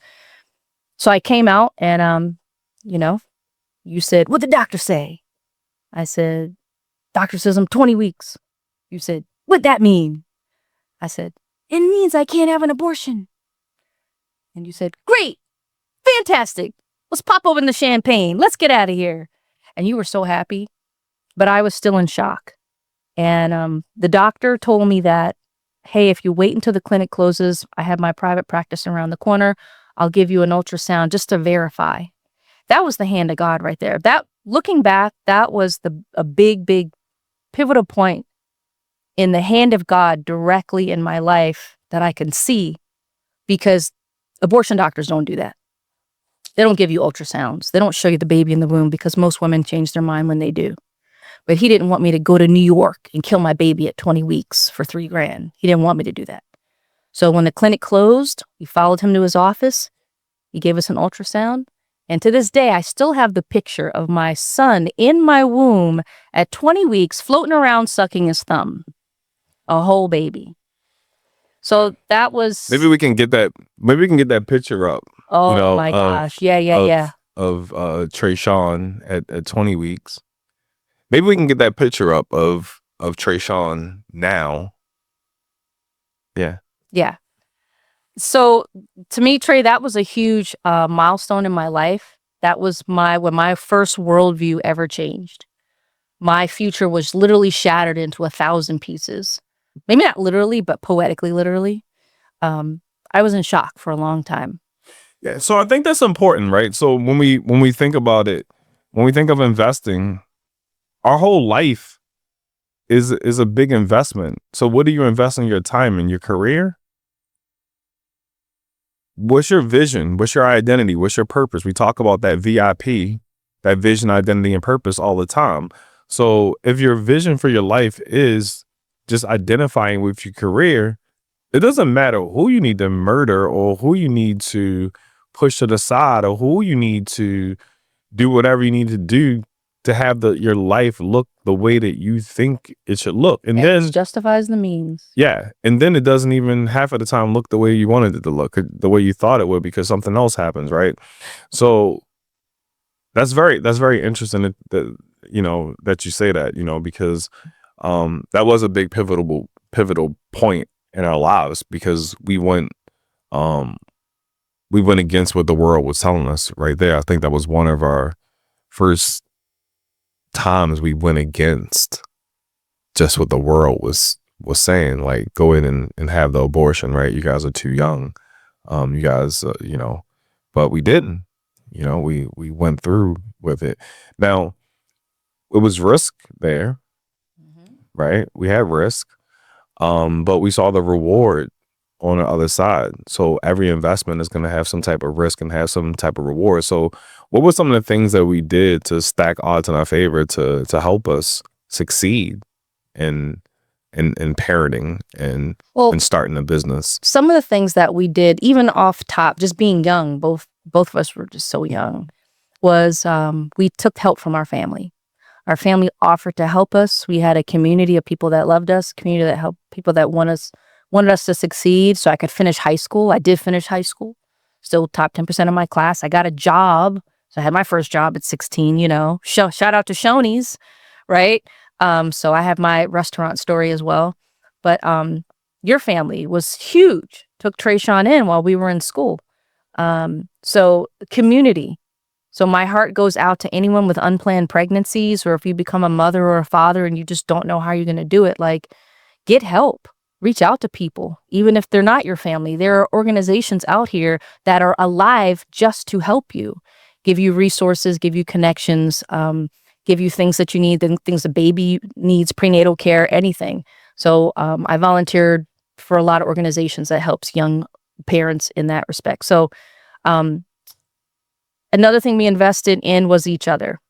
So I came out and, you said, what'd the doctor say? I said, doctor says I'm 20 weeks. You said, what'd that mean? I said, it means I can't have an abortion. And you said, great, fantastic. Let's pop open the champagne. Let's get out of here. And you were so happy, but I was still in shock. And the doctor told me that, hey, if you wait until the clinic closes, I have my private practice around the corner. I'll give you an ultrasound just to verify. That was the hand of God right there. That, looking back, that was a big, big pivotal point in the hand of God directly in my life that I can see, because abortion doctors don't do that. They don't give you ultrasounds. They don't show you the baby in the womb because most women change their mind when they do. But he didn't want me to go to New York and kill my baby at 20 weeks for $3,000. He didn't want me to do that. So when the clinic closed, we followed him to his office. He gave us an ultrasound. And to this day, I still have the picture of my son in my womb at 20 weeks floating around sucking his thumb. A whole baby. So that was... Maybe we can get that picture up. Oh my gosh. Yeah. Of Trayshawn at 20 weeks. Maybe we can get that picture up of Trayshawn now. Yeah. Yeah. So to me, Trey, that was a huge milestone in my life. That was when my first worldview ever changed. My future was literally shattered into 1,000 pieces. Maybe not literally, but poetically literally. I was in shock for a long time. Yeah. So I think that's important, right? So when we think about it, when we think of investing, our whole life is a big investment. So what do you invest in your time in? Your career? What's your vision? What's your identity? What's your purpose? We talk about that VIP, that vision, identity, and purpose all the time. So if your vision for your life is just identifying with your career, it doesn't matter who you need to murder or who you need to push to the side or who you need to do whatever you need to do to have your life look the way that you think it should look. And then justifies the means. Yeah. And then it doesn't even half of the time look the way you wanted it to look, the way you thought it would, because something else happens, right? So that's very interesting that that you say that, because that was a big pivotal point in our lives, because we went against what the world was telling us right there. I think that was one of our first times we went against just what the world was saying, like, go in and have the abortion, right? You guys are too young. You guys, but we didn't, we went through with it. Now, it was risk there, right? We had risk, but we saw the reward on the other side. So every investment is going to have some type of risk and have some type of reward. So what were some of the things that we did to stack odds in our favor to help us succeed in parenting and starting a business? Some of the things that we did, even off top, just being young, both of us were just so young, was we took help from our family. Our family offered to help us. We had a community of people that loved us, community that helped people that wanted us to succeed so I could finish high school. I did finish high school, still top 10% of my class. I got a job. So I had my first job at 16, shout out to Shoney's, right? So I have my restaurant story as well. But your family was huge, took Trayshawn in while we were in school. So community. So my heart goes out to anyone with unplanned pregnancies, or if you become a mother or a father and you just don't know how you're going to do it, like, get help. Reach out to people, even if they're not your family. There are organizations out here that are alive just to help you, give you resources, give you connections, give you things that you need, things the baby needs, prenatal care, anything. So I volunteered for a lot of organizations that helps young parents in that respect. So another thing we invested in was each other.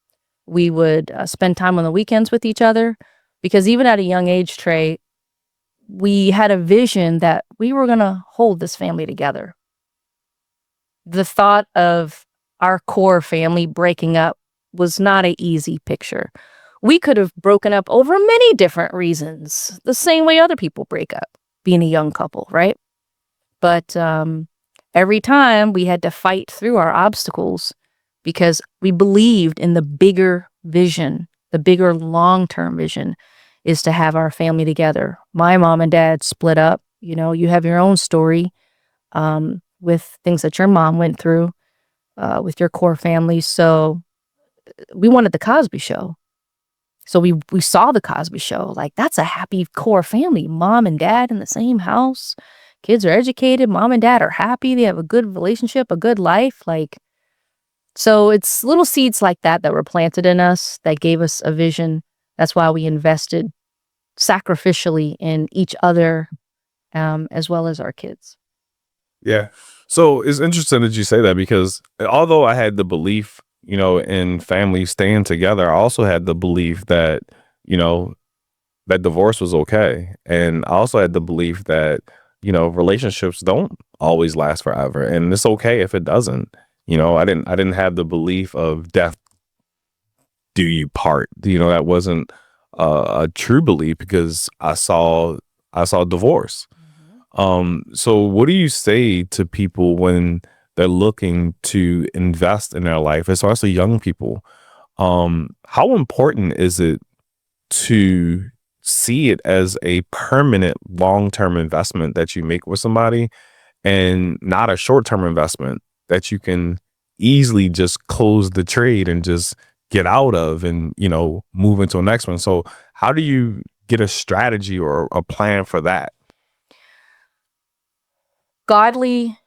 We would spend time on the weekends with each other, because even at a young age, Trey, we had a vision that we were going to hold this family together. The thought of our core family breaking up was not an easy picture. We could have broken up over many different reasons, the same way other people break up, being a young couple, right? But every time we had to fight through our obstacles because we believed in the bigger vision, the bigger long-term vision is to have our family together. My mom and dad split up. You have your own story with things that your mom went through with your core family. So we wanted the Cosby Show. So we saw the Cosby Show. Like, that's a happy core family. Mom and dad in the same house. Kids are educated. Mom and dad are happy. They have a good relationship, a good life. Like, so it's little seeds like that were planted in us that gave us a vision. That's why we invested sacrificially in each other, as well as our kids. Yeah. So it's interesting that you say that, because although I had the belief, in families staying together, I also had the belief that, that divorce was okay. And I also had the belief that, relationships don't always last forever, and it's okay if it doesn't. I didn't have the belief of death do you part. That wasn't a true belief, because I saw divorce. So what do you say to people when they're looking to invest in their life, especially young people? How important is it to see it as a permanent long-term investment that you make with somebody, and not a short-term investment that you can easily just close the trade and just get out of and, move into the next one? So how do you get a strategy or a plan for that? Godly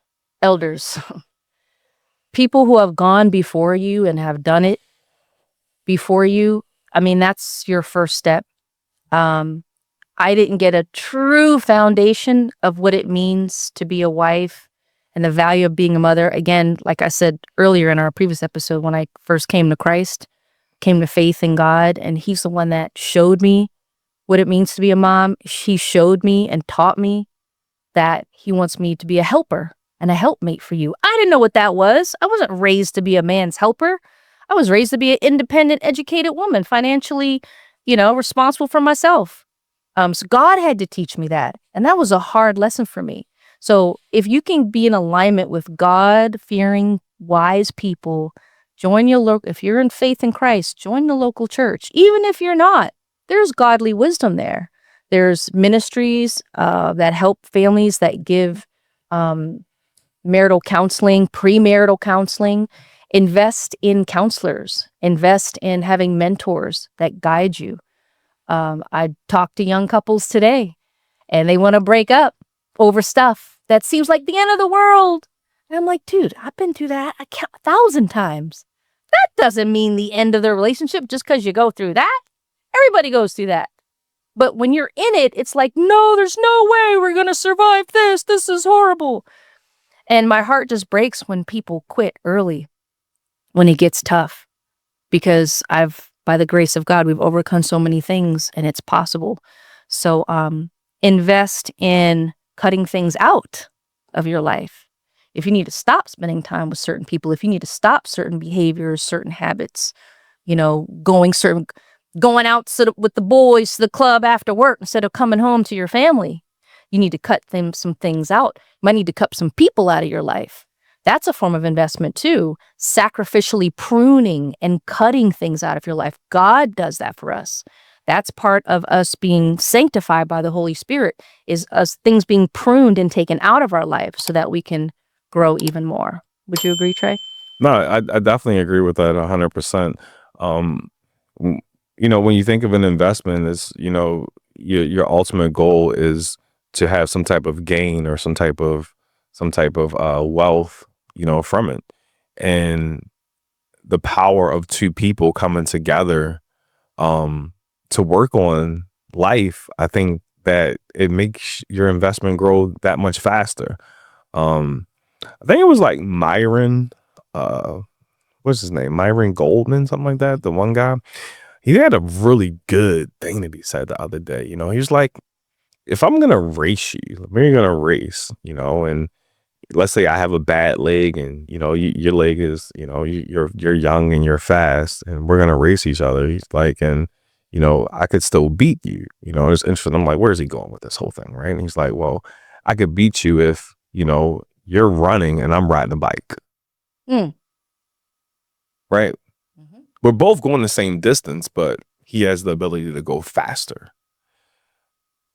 elders, people who have gone before you and have done it before you. I mean, that's your first step. I didn't get a true foundation of what it means to be a wife and the value of being a mother. Again, like I said earlier in our previous episode, when I first came to Christ, came to faith in God, and He's the one that showed me what it means to be a mom. He showed me and taught me that He wants me to be a helper and a helpmate for you. I didn't know what that was. I wasn't raised to be a man's helper. I was raised to be an independent, educated woman, financially, responsible for myself. So God had to teach me that. And that was a hard lesson for me. So if you can be in alignment with God-fearing, wise people, if you're in faith in Christ, join the local church. Even if you're not, there's godly wisdom there. There's ministries that help families, that give marital counseling, premarital counseling. Invest in counselors. Invest in having mentors that guide you. I talk to young couples today, and they want to break up over stuff that seems like the end of the world. And I'm like, dude, I've been through that 1,000 times. That doesn't mean the end of the relationship just because you go through that. Everybody goes through that. But when you're in it, it's like, no, there's no way we're going to survive this. This is horrible. And my heart just breaks when people quit early, when it gets tough, because by the grace of God, we've overcome so many things, and it's possible. So invest in cutting things out of your life. If you need to stop spending time with certain people, if you need to stop certain behaviors, certain habits, going certain going out with the boys to the club after work instead of coming home to your family. You need to cut some things out. You might need to cut some people out of your life. That's a form of investment too. Sacrificially pruning and cutting things out of your life. God does that for us. That's part of us being sanctified by the Holy Spirit, is us things being pruned and taken out of our life so that we can grow even more. Would you agree, Trey? No, I definitely agree with that 100%. When you think of an investment, it's, your ultimate goal is to have some type of gain or some type of wealth, from it. And the power of two people coming together to work on life, I think that it makes your investment grow that much faster. I think it was like Myron, what's his name? Myron Goldman, something like that. The one guy, he had a really good thing that he said the other day. He was like, if I'm going to race you, we're going to race, and let's say I have a bad leg and, your leg is, you're young and you're fast and we're going to race each other. He's like, and, I could still beat you, it's interesting. I'm like, where's he going with this whole thing? Right. And he's like, well, I could beat you if, you're running and I'm riding a bike. Right. Mm-hmm. We're both going the same distance, but he has the ability to go faster.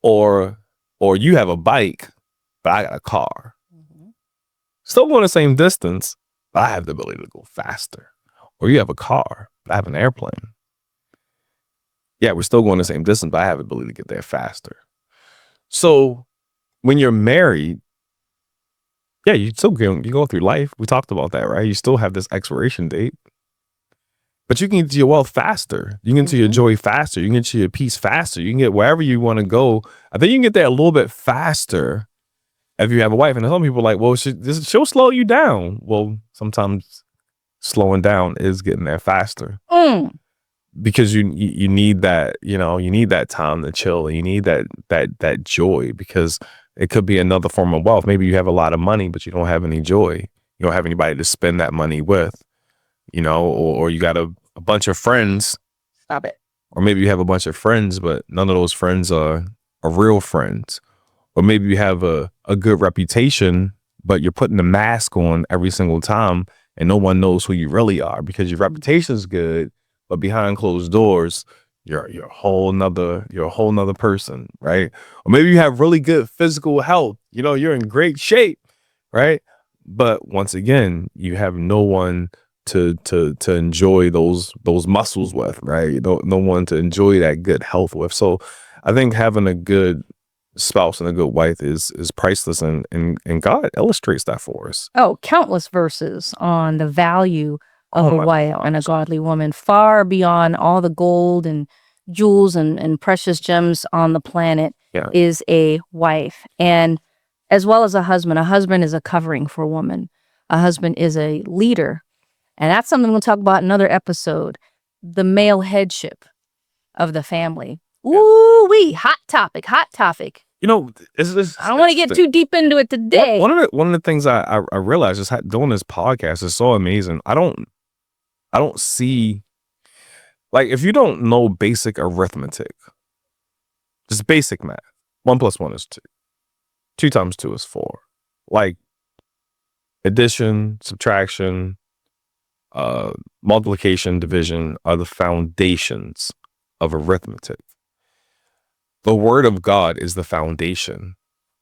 Or you have a bike, but I got a car. Mm-hmm. Still going the same distance, but I have the ability to go faster. Or you have a car, but I have an airplane. Yeah, we're still going the same distance, but I have the ability to get there faster. So when you're married, yeah, you go through life. We talked about that, right? You still have this expiration date. But you can get to your wealth faster. You can get to your joy faster. You can get to your peace faster. You can get wherever you want to go. I think you can get there a little bit faster if you have a wife. And some people are like, well, she'll slow you down. Well, sometimes slowing down is getting there faster. Because you need that, you need that time to chill. You need that joy, because it could be another form of wealth. Maybe you have a lot of money, but you don't have any joy. You don't have anybody to spend that money with, or you got a bunch of friends. Stop it. Or maybe you have a bunch of friends, but none of those friends are real friends. Or maybe you have a good reputation, but you're putting a mask on every single time and no one knows who you really are because your reputation is good, but behind closed doors, you're a whole nother person, right? Or maybe you have really good physical health. You're in great shape, right? But once again, you have no one to enjoy those muscles with, right? No one to enjoy that good health with. So I think having a good spouse and a good wife is priceless, and God illustrates that for us. Oh, countless verses on the value of a wife and a godly woman, far beyond all the gold and jewels and precious gems on the planet. Is a wife. And as well as a husband is a covering for a woman. A husband is a leader. And that's something we'll talk about in another episode. The male headship of the family. Ooh-wee, hot topic. I don't want to get too deep into it today. One of the things I realized is doing this podcast is so amazing. I don't see, like, if you don't know basic arithmetic, just basic math, 1 + 1 is 2. 2 × 2 is 4. Like addition, subtraction, multiplication, division are the foundations of arithmetic. The word of God is the foundation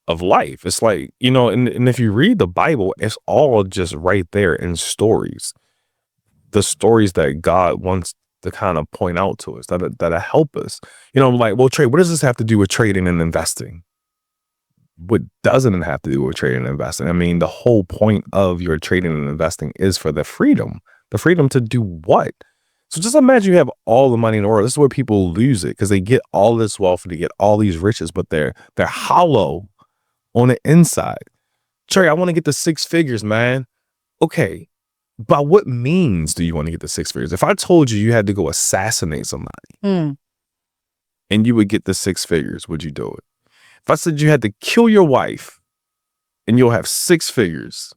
of life. It's like, and if you read the Bible, it's all just right there in stories. The stories that God wants to kind of point out to us that help us. I'm like, well, Trey, what does this have to do with trading and investing? What doesn't it have to do with trading and investing? I mean, the whole point of your trading and investing is for the freedom to do what? So just imagine you have all the money in the world. This is where people lose it, because they get all this wealth and they get all these riches, but they're hollow on the inside. Trey, I want to get the 6 figures, man. Okay, by what means do you want to get the 6 figures? If I told you had to go assassinate somebody and you would get the 6 figures, would you do it? If I said you had to kill your wife and you'll have 6 figures,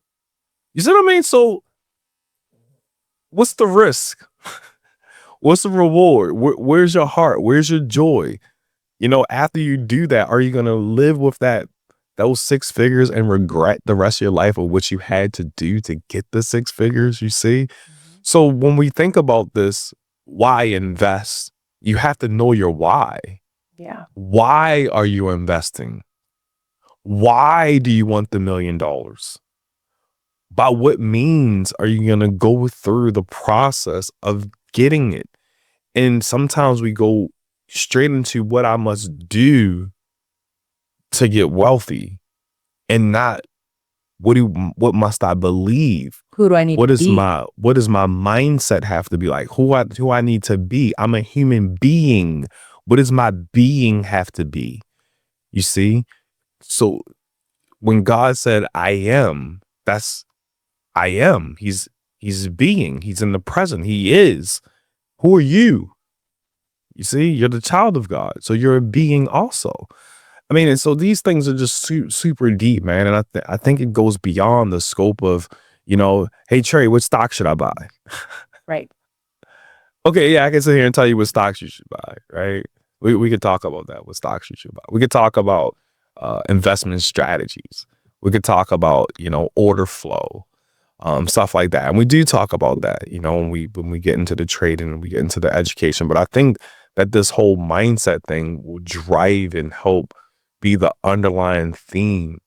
you see what I mean? So what's the risk? What's the reward? Where's your heart? Where's your joy? You know, after you do that, are you going to live with those 6 figures and regret the rest of your life of what you had to do to get the 6 figures, you see? So when we think about this, why invest? You have to know your why. Yeah. Why are you investing? Why do you want the $1 million? By what means are you going to go through the process of getting it? And sometimes we go straight into what I must do to get wealthy and not what must I believe? Who do I need What to does be? my mindset have to be like? Who I need to be? I'm a human being. What does my being have to be? You see? So when God said I am, that's I am. He's being. He's in the present. He is. Who are you? You see, you're the child of God. So you're a being also. I mean, and so these things are just super deep, man. And I think it goes beyond the scope of, you know, hey, Trey, what stock should I buy? Right. Okay, yeah, I can sit here and tell you what stocks you should buy, right? We could talk about that, what stocks you should buy. We could talk about investment strategies. We could talk about, you know, order flow, stuff like that. And we do talk about that, you know, when we get into the trading and we get into the education. But I think that this whole mindset thing will drive and help be the underlying theme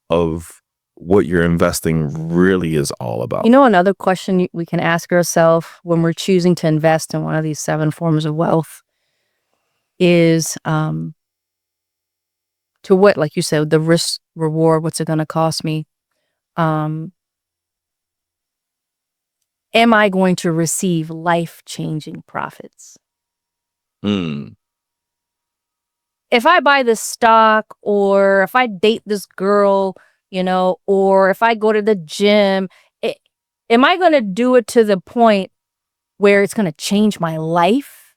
of what your investing really is all about. You know, another question we can ask ourselves when we're choosing to invest in one of these 7 forms of wealth is to what, like you said, the risk reward, what's it going to cost me? Am I going to receive life-changing profits? Mm. If I buy this stock, or if I date this girl, you know, or if I go to the gym, am I going to do it to the point where it's going to change my life?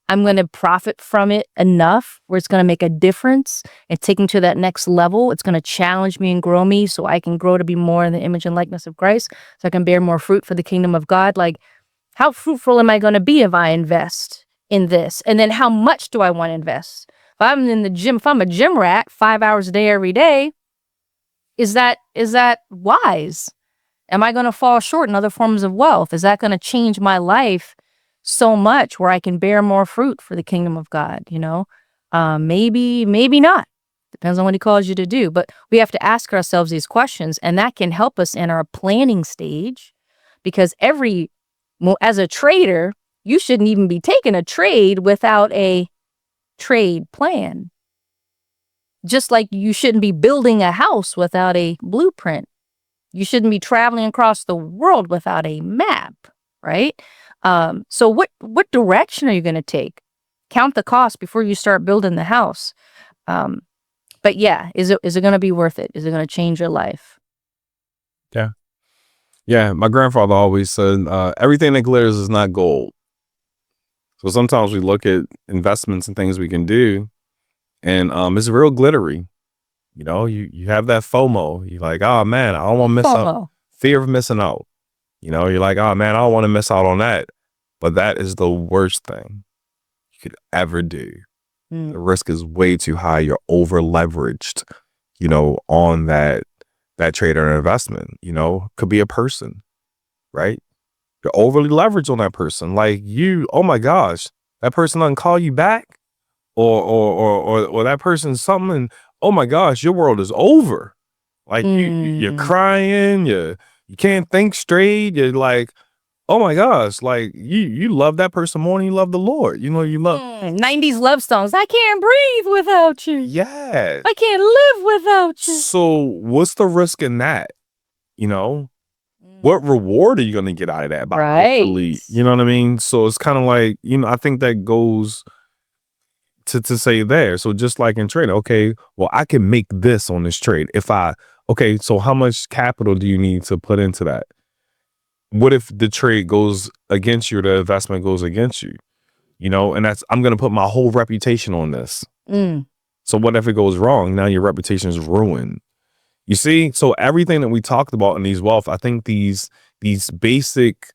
I'm going to profit from it enough where it's going to make a difference and take me to that next level. It's going to challenge me and grow me so I can grow to be more in the image and likeness of Christ, so I can bear more fruit for the kingdom of God. Like, how fruitful am I going to be if I invest in this? And then how much do I want to invest? If I'm in the gym, if I'm a gym rat 5 hours a day, every day, is that wise? Am I going to fall short in other forms of wealth? Is that going to change my life so much where I can bear more fruit for the kingdom of God? You know, maybe not. Depends on what he calls you to do. But we have to ask ourselves these questions, and that can help us in our planning stage, because as a trader, you shouldn't even be taking a trade without a trade plan. Just like you shouldn't be building a house without a blueprint. You shouldn't be traveling across the world without a map, right? So what direction are you going to take? Count the cost before you start building the house. But yeah, is it going to be worth it? Is it going to change your life? Yeah. Yeah. My grandfather always said, everything that glitters is not gold. So sometimes we look at investments and things we can do, and it's real glittery. You know, you have that FOMO. You're like, oh man, I don't want to miss out. Fear of missing out. You know, you're like, oh man, I don't want to miss out on that. But that is the worst thing you could ever do. The risk is way too high. You're over leveraged, you know, on that trade or investment. You know, could be a person, right? You're overly leveraged on that person. Like oh my gosh, that person doesn't call you back, or that person's something, and oh my gosh, your world is over. Like you're crying, you can't think straight. You're like, oh my gosh, like you love that person more than you love the Lord. You know, you love 90s love songs. I can't breathe without you. Yeah. I can't live without you. So what's the risk in that? You know, what reward are you going to get out of that? Right. You know what I mean? So it's kind of like, you know, I think that goes to say there. So just like in trading, okay, well, I can make this on this trade. Okay, so how much capital do you need to put into that? What if the trade goes against you, the investment goes against you? You know, and I'm going to put my whole reputation on this. So what if it goes wrong? Now your reputation is ruined. You see? So everything that we talked about in these wealth, I think these basic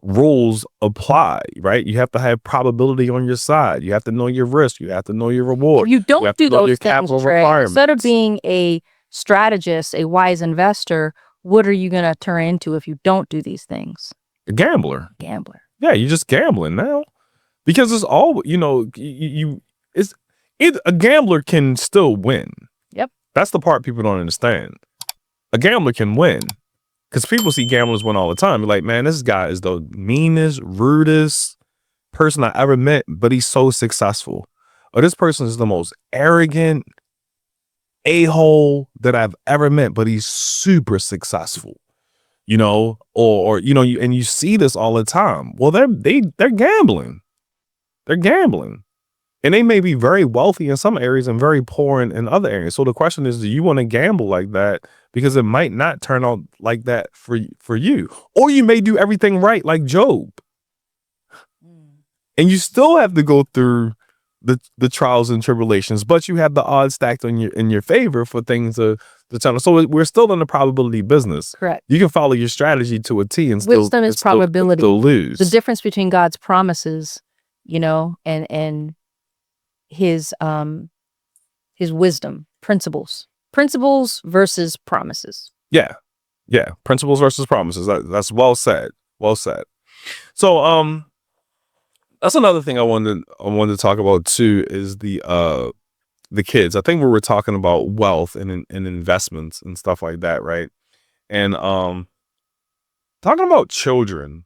rules apply, right? You have to have probability on your side. You have to know your risk. You have to know your reward. If you don't have do to know those your things, capital Trey, requirements. instead of being a strategist, a wise investor, what are you going to turn into if you don't do these things? A gambler. Gambler. Yeah, you're just gambling now. Because it's all, a gambler can still win. Yep. That's the part people don't understand. A gambler can win. Because people see gamblers win all the time. They're like, man, this guy is the meanest, rudest person I ever met, but he's so successful. Or this person is the most arrogant a-hole that I've ever met, but he's super successful. And you see this all the time. Well, they're gambling. They're gambling. And they may be very wealthy in some areas and very poor in other areas. So the question is, do you want to gamble like that? Because it might not turn out like that for you. Or you may do everything right like Job. And you still have to go through the trials and tribulations, but you have the odds stacked in your favor for things to turn. So we're still in the probability business. Correct. You can follow your strategy to a T and wisdom is probability. Still lose. The difference between God's promises, and his wisdom, principles versus promises. Yeah. Principles versus promises. That's well said. So that's another thing I wanted to talk about too, is the kids. I think we were talking about wealth and investments and stuff like that, right? And talking about children,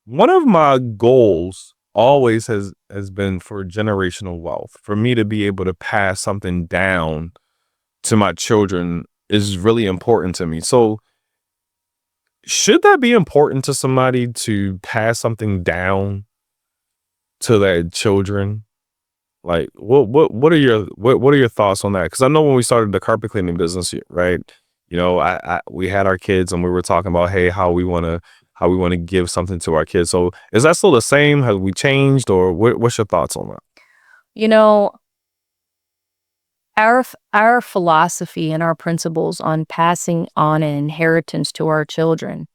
one of my goals always has been for generational wealth. For me to be able to pass something down to my children is really important to me. So should that be important to somebody to pass something down to their children? Like, what are your thoughts on that? Because I know when we started the carpet cleaning business, right? We had our kids and we were talking about, hey, how we want to give something to our kids. So is that still the same? Have we changed, or what's your thoughts on that? Our philosophy and our principles on passing on an inheritance to our children.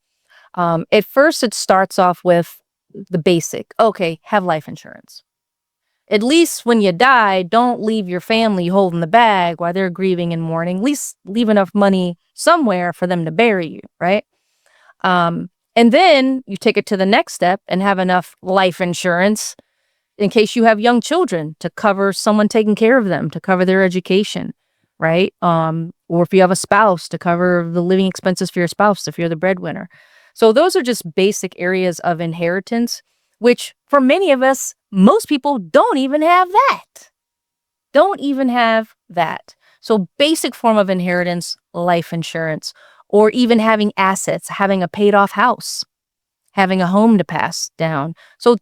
At first, it starts off with the basic. Okay, have life insurance. At least when you die, don't leave your family holding the bag while they're grieving and mourning. At least leave enough money somewhere for them to bury you, right? And then you take it to the next step and have enough life insurance in case you have young children to cover someone taking care of them, to cover their education, right? Or if you have a spouse, to cover the living expenses for your spouse if you're the breadwinner. So those are just basic areas of inheritance, which for many of us, most people don't even have that. So basic form of inheritance, life insurance, or even having assets, having a paid off house, having a home to pass down. So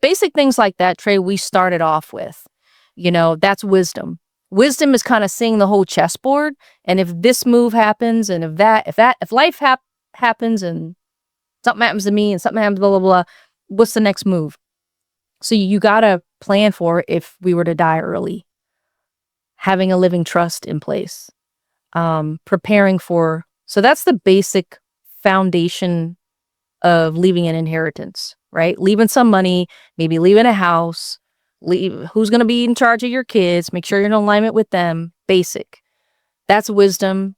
basic things like that, Trey, we started off with. That's wisdom. Wisdom is kind of seeing the whole chessboard. And if this move happens, and if life happens and something happens to me and something happens, blah, blah, blah, what's the next move? So you got to plan for if we were to die early, having a living trust in place, preparing for. So that's the basic foundation of leaving an inheritance, right? Leaving some money, maybe leaving a house, who's going to be in charge of your kids, make sure you're in alignment with them. Basic. That's wisdom.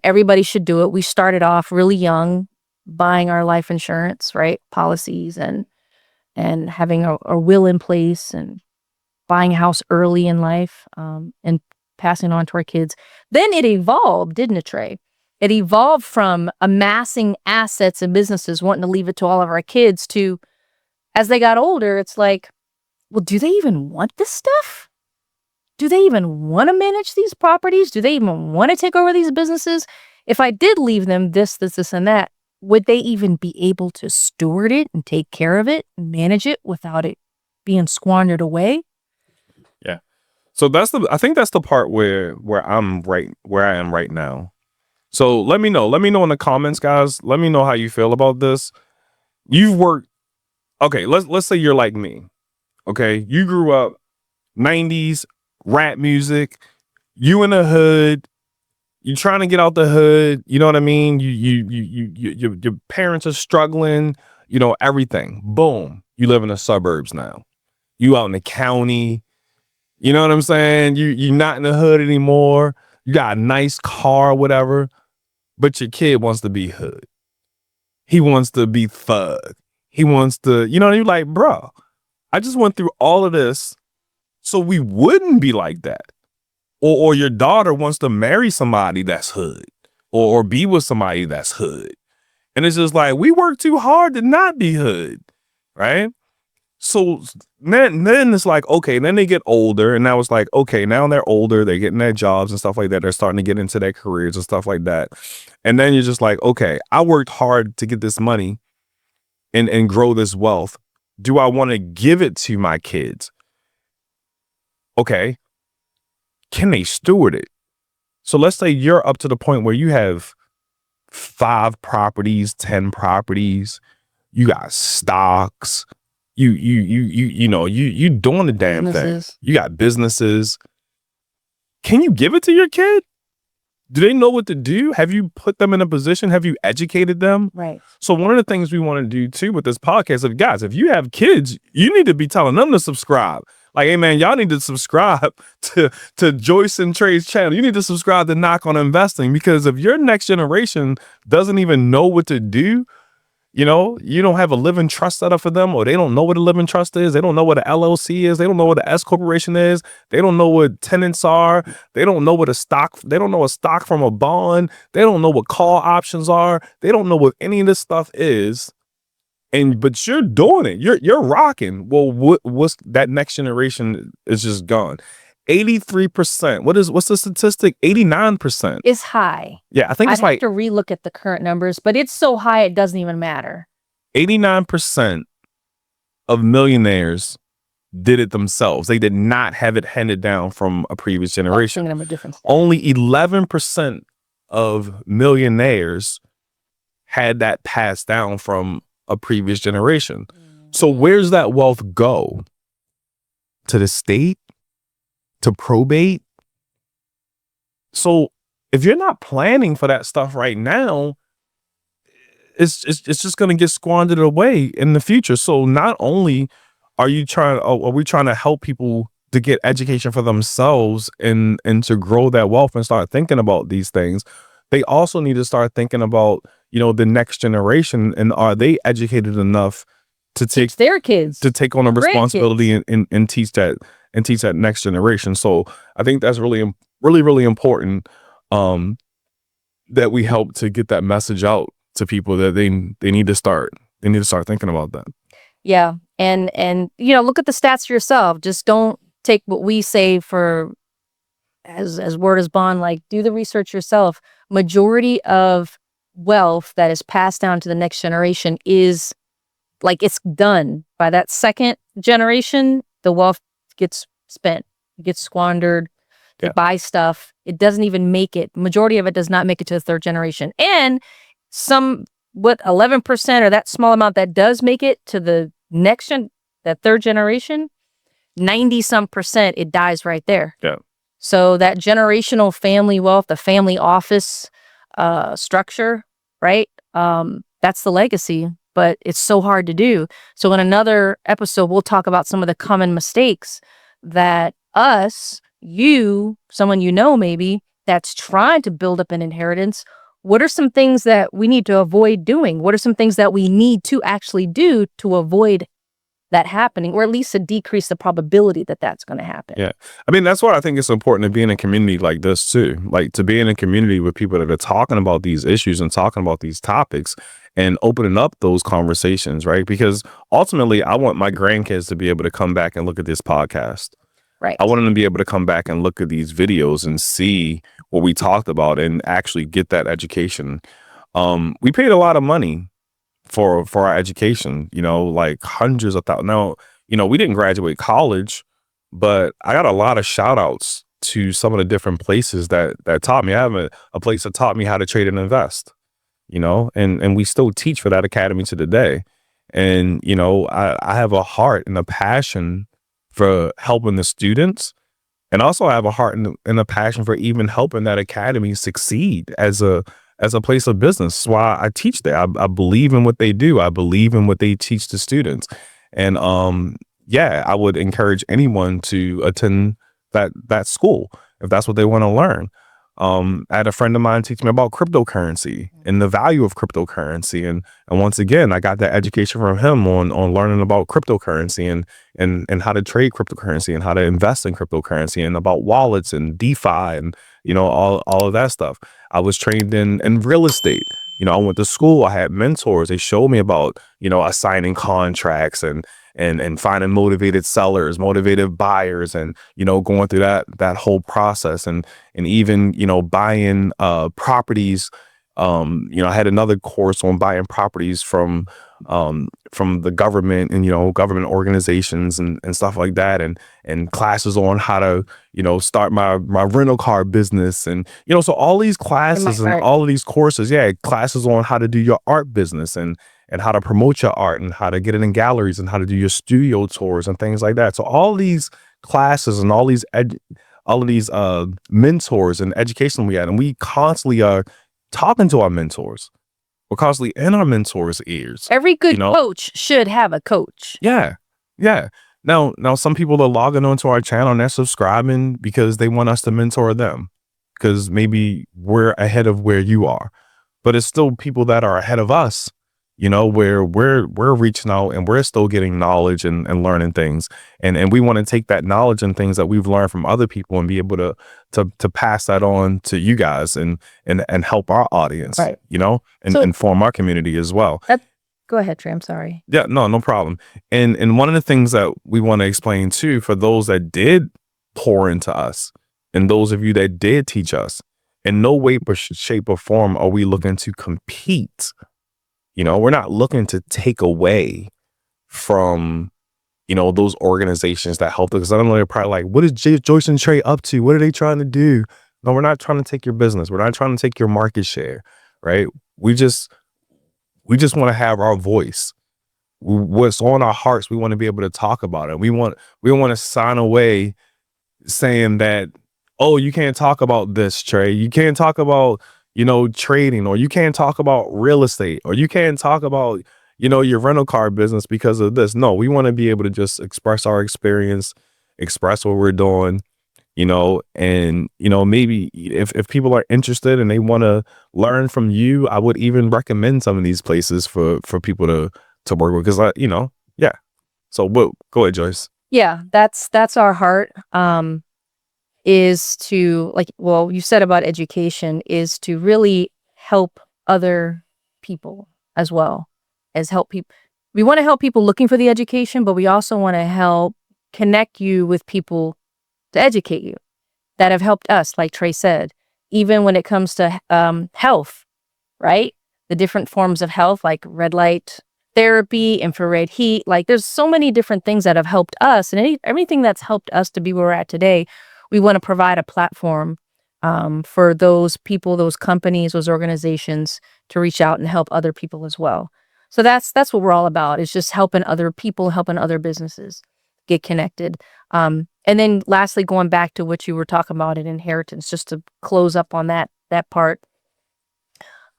Everybody should do it. We started off really young, buying our life insurance, right? Policies and having a will in place and buying a house early in life, and passing on to our kids. Then it evolved, didn't it, Trey? It evolved from amassing assets and businesses, wanting to leave it to all of our kids, to, as they got older, it's like, well, do they even want this stuff? Do they even want to manage these properties? Do they even want to take over these businesses? If I did leave them this, and that, would they even be able to steward it and take care of it and manage it without it being squandered away? Yeah. So I think that's the part where I am right now. So let me know in the comments, guys. Let me know how you feel about this. You've worked. Okay, let's say you're like me. Okay, you grew up 90s rap music. You in the hood. you're trying to get out the hood. You know what I mean? Your parents are struggling. You know, everything. Boom. You live in the suburbs now. You out in the county. You know what I'm saying? You're not in the hood anymore. You got a nice car, whatever. But your kid wants to be hood. He wants to be thug. He wants to, you know, you're like, bro, I just went through all of this so we wouldn't be like that. Or your daughter wants to marry somebody that's hood or be with somebody that's hood. And it's just like, we work too hard to not be hood, right? So then it's like, okay, then they get older, and now it's like, okay, now they're older, they're getting their jobs and stuff like that. They're starting to get into their careers and stuff like that. And then you're just like, okay, I worked hard to get this money and grow this wealth. Do I want to give it to my kids? Okay. Can they steward it? So let's say you're up to the point where you have 5 properties, 10 properties, you got stocks, you doing the damn thing. You got businesses. Can you give it to your kid? Do they know what to do? Have you put them in a position? Have you educated them? Right. So one of the things we want to do too with this podcast, guys, if you have kids, you need to be telling them to subscribe. Like, hey man, y'all need to subscribe to Joyce and Trey's channel. You need to subscribe to Knock on Investing, because if your next generation doesn't even know what to do, you know, you don't have a living trust set up for them, or they don't know what a living trust is. They don't know what an LLC is. They don't know what an S corporation is. They don't know what tenants are. They don't know what they don't know a stock from a bond. They don't know what call options are. They don't know what any of this stuff is. But you're doing it. You're rocking. Well, what's that next generation is just gone. 83%. What's the statistic? 89%. It's high. Yeah, I think it's like, have to relook at the current numbers, but it's so high it doesn't even matter. 89% of millionaires did it themselves. They did not have it handed down from a previous generation. I'm a different stat. Only 11% of millionaires had that passed down from a previous generation. So where's that wealth go? To the state? To probate? So if you're not planning for that stuff right now, it's just going to get squandered away in the future. So not only are we trying to help people to get education for themselves and to grow that wealth and start thinking about these things, they also need to start thinking about, you know, the next generation, and are they educated enough to teach their kids to take on a responsibility and teach that next generation. So I think that's really, really, really important, that we help to get that message out to people, that they need to start thinking about that. Yeah. And you know, look at the stats for yourself. Just don't take what we say for as word as bond. Like, do the research yourself. Majority of wealth that is passed down to the next generation is like, it's done by that second generation. The wealth gets spent, gets squandered. They buy stuff. It doesn't even make it. Majority of it does not make it to the third generation. And 11% or that small amount that does make it to the next that third generation, 90% it dies right there. Yeah. So that generational family wealth, the family office structure, right? That's the legacy, but it's so hard to do. So in another episode, we'll talk about some of the common mistakes that someone you know maybe that's trying to build up an inheritance. What are some things that we need to avoid doing? What are some things that we need to actually do to avoid that happening, or at least to decrease the probability that that's going to happen? Yeah. I mean, that's why I think it's important to be in a community like this too. Like, to be in a community with people that are talking about these issues and talking about these topics and opening up those conversations, right? Because ultimately, I want my grandkids to be able to come back and look at this podcast. Right. I want them to be able to come back and look at these videos and see what we talked about and actually get that education. We paid a lot of money for our education, you know, like hundreds of thousands. Now, you know, we didn't graduate college, but I got a lot of shout outs to some of the different places that taught me. I have a place that taught me how to trade and invest, you know, and we still teach for that academy to the day. And, you know, I have a heart and a passion for helping the students, And also I have a heart and a passion for even helping that academy succeed as a place of business. That's why I teach there. I believe in what they do. I believe in what they teach the students. And yeah, I would encourage anyone to attend that school if that's what they want to learn. I had a friend of mine teach me about cryptocurrency and the value of cryptocurrency. And once again, I got that education from him on learning about cryptocurrency and how to trade cryptocurrency and how to invest in cryptocurrency and about wallets and DeFi and, all of that stuff. I was trained in real estate. I went to school. I had mentors. They showed me about, assigning contracts and finding motivated sellers, motivated buyers, and, going through that whole process and even, buying properties. I had another course on buying properties from the government and, government organizations and stuff like that. And classes on how to, start my rental car business. And, so all these classes and all of these courses, yeah, classes on how to do your art business and how to promote your art and how to get it in galleries and how to do your studio tours and things like that. So all these classes and all of these mentors and education we had, and we constantly are talking to our mentors. We're constantly in our mentors' ears. Every good coach should have a coach. Yeah. Yeah. Now some people are logging onto our channel and they're subscribing because they want us to mentor them because maybe we're ahead of where you are. But it's still people that are ahead of us, where we're reaching out and we're still getting knowledge and learning things. And we want to take that knowledge and things that we've learned from other people and be able to pass that on to you guys and help our audience, Right. and inform our community as well. Go ahead, Trey. I'm sorry. Yeah, no problem. And one of the things that we want to explain too, for those that did pour into us and those of you that did teach us, in no way, shape, or form are we looking to compete. We're not looking to take away from, those organizations that helped us. Because I don't know, they're probably like, what is Joyce and Trey up to? What are they trying to do? No, we're not trying to take your business. We're not trying to take your market share, right? We just want to have our voice. What's on our hearts, we want to be able to talk about it. We want to sign away saying that, oh, you can't talk about this, Trey. You can't talk about, trading, or you can't talk about real estate, or you can't talk about, your rental car business because of this. No, we want to be able to just express our experience, express what we're doing, and, maybe if people are interested and they want to learn from you, I would even recommend some of these places for people to work with. Cause yeah. So go ahead, Joyce. Yeah, that's our heart. Is to, like, well, you said about education, is to really help other people as well as help people. We want to help people looking for the education, but we also want to help connect you with people to educate you that have helped us, like Trey said, even when it comes to health, right? The different forms of health, like red light therapy, infrared heat, like there's so many different things that have helped us, and everything that's helped us to be where we're at today. We want to provide a platform for those people, those companies, those organizations to reach out and help other people as well. So that's what we're all about. It's just helping other people, helping other businesses get connected. And then lastly, going back to what you were talking about in inheritance, just to close up on that part.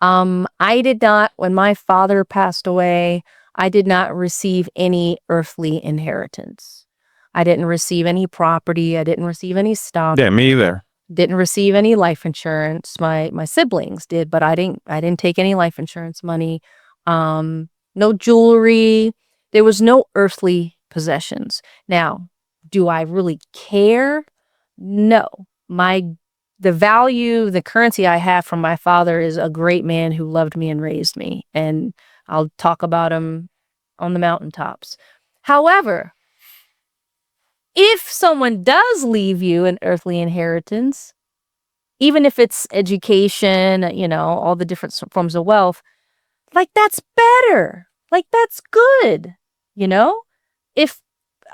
I did not, when my father passed away, I did not receive any earthly inheritance. I didn't receive any property. I didn't receive any stock. Yeah, me either. Didn't receive any life insurance. My siblings did, but I didn't take any life insurance money. No jewelry. There was no earthly possessions. Now, do I really care? No. The value, the currency I have from my father is a great man who loved me and raised me. And I'll talk about him on the mountaintops. However, if someone does leave you an earthly inheritance, even if it's education, all the different forms of wealth, like that's better. Like that's good. If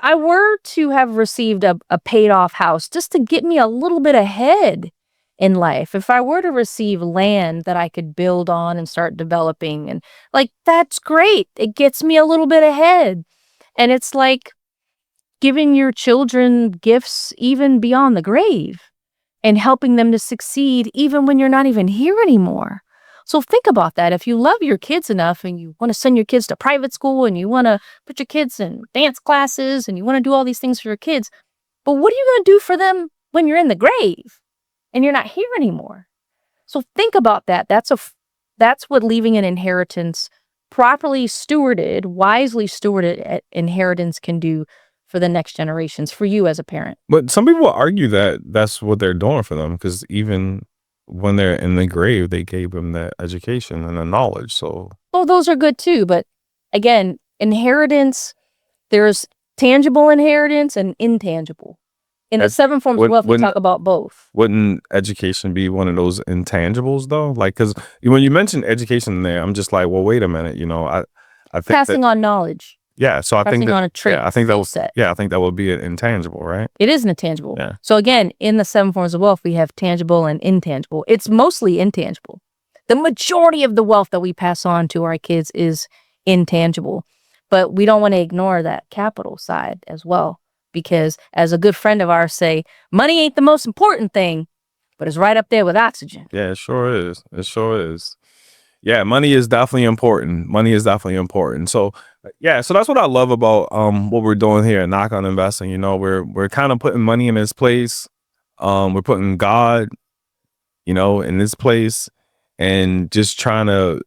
I were to have received a paid off house just to get me a little bit ahead in life, if I were to receive land that I could build on and start developing, and like, that's great. It gets me a little bit ahead. And it's like, giving your children gifts even beyond the grave and helping them to succeed even when you're not even here anymore. So think about that. If you love your kids enough and you want to send your kids to private school and you want to put your kids in dance classes and you want to do all these things for your kids, but what are you going to do for them when you're in the grave and you're not here anymore? So think about that. That's what leaving an inheritance, properly stewarded, wisely stewarded inheritance can do for the next generations, for you as a parent. But some people argue that that's what they're doing for them, because even when they're in the grave, they gave them that education and the knowledge. So, well, those are good too. But again, inheritance, there's tangible inheritance and intangible. In the 7 forms of wealth, we talk about both. Wouldn't education be one of those intangibles though? Like, because when you mentioned education there, I'm just like, well, wait a minute. I think passing on knowledge. Yeah, so I think that, on a trait. I think that would be an intangible, right? It is an intangible. Yeah. So again, in the 7 forms of wealth, we have tangible and intangible. It's mostly intangible. The majority of the wealth that we pass on to our kids is intangible, but we don't want to ignore that capital side as well, because as a good friend of ours say, money ain't the most important thing, but it's right up there with oxygen. Yeah, it sure is. It sure is. Yeah, money is definitely important. So yeah, so that's what I love about what we're doing here at Knock on Investing. We're kind of putting money in its place. We're putting God, in this place, and just trying to,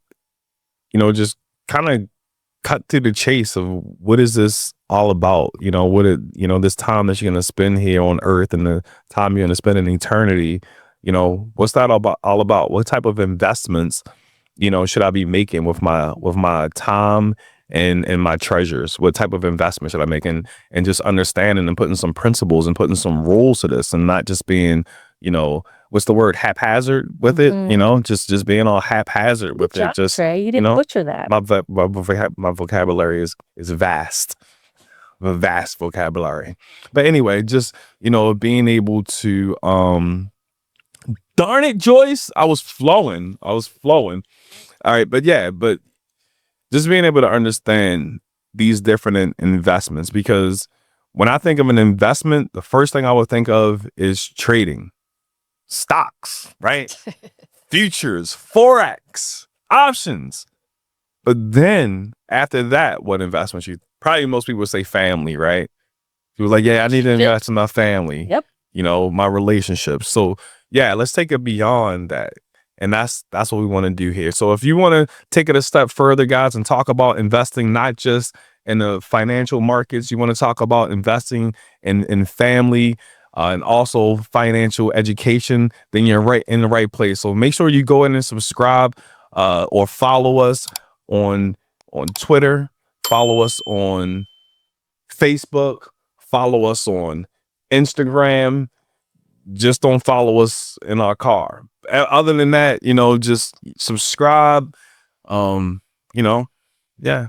just kind of cut to the chase of what is this all about? This time that you're gonna spend here on earth and the time you're gonna spend in eternity. What's that all about? What type of investments should I be making with my time and my treasures? What type of investment should I make? And just understanding and putting some principles and putting some rules to this, and not just being, what's the word, haphazard with it, just being all haphazard with it. Just, Trey, you didn't butcher that. My vocabulary is vast. A vast vocabulary. But anyway, just, being able to, darn it, Joyce, I was flowing. All right, but just being able to understand these different investments, because when I think of an investment, the first thing I would think of is trading, stocks, right? Futures, Forex, options. But then after that, what investments? Most people would say family, right? People like, yeah, I need to invest in my family. Yep. My relationships. So yeah, let's take it beyond that. And that's what we want to do here. So if you want to take it a step further, guys, and talk about investing, not just in the financial markets, you want to talk about investing in family and also financial education, then you're right in the right place. So make sure you go in and subscribe or follow us on Twitter, follow us on Facebook, follow us on Instagram. Just don't follow us in our car. Other than that, just subscribe. Yeah.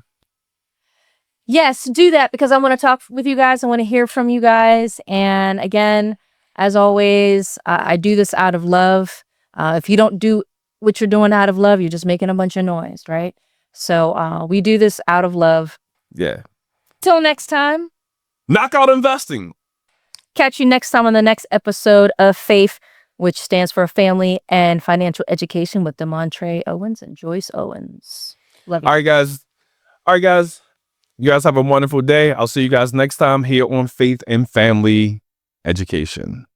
Yes, do that, because I want to talk with you guys. I want to hear from you guys. And again, as always, I do this out of love. If you don't do what you're doing out of love, you're just making a bunch of noise, right? So we do this out of love. Yeah. Till next time. Knock out investing. Catch you next time on the next episode of FAIF, which stands for Family and Financial Education, with Demontre Owens and Joyce Owens. Love you. All right, guys. You guys have a wonderful day. I'll see you guys next time here on Faith and Family Education.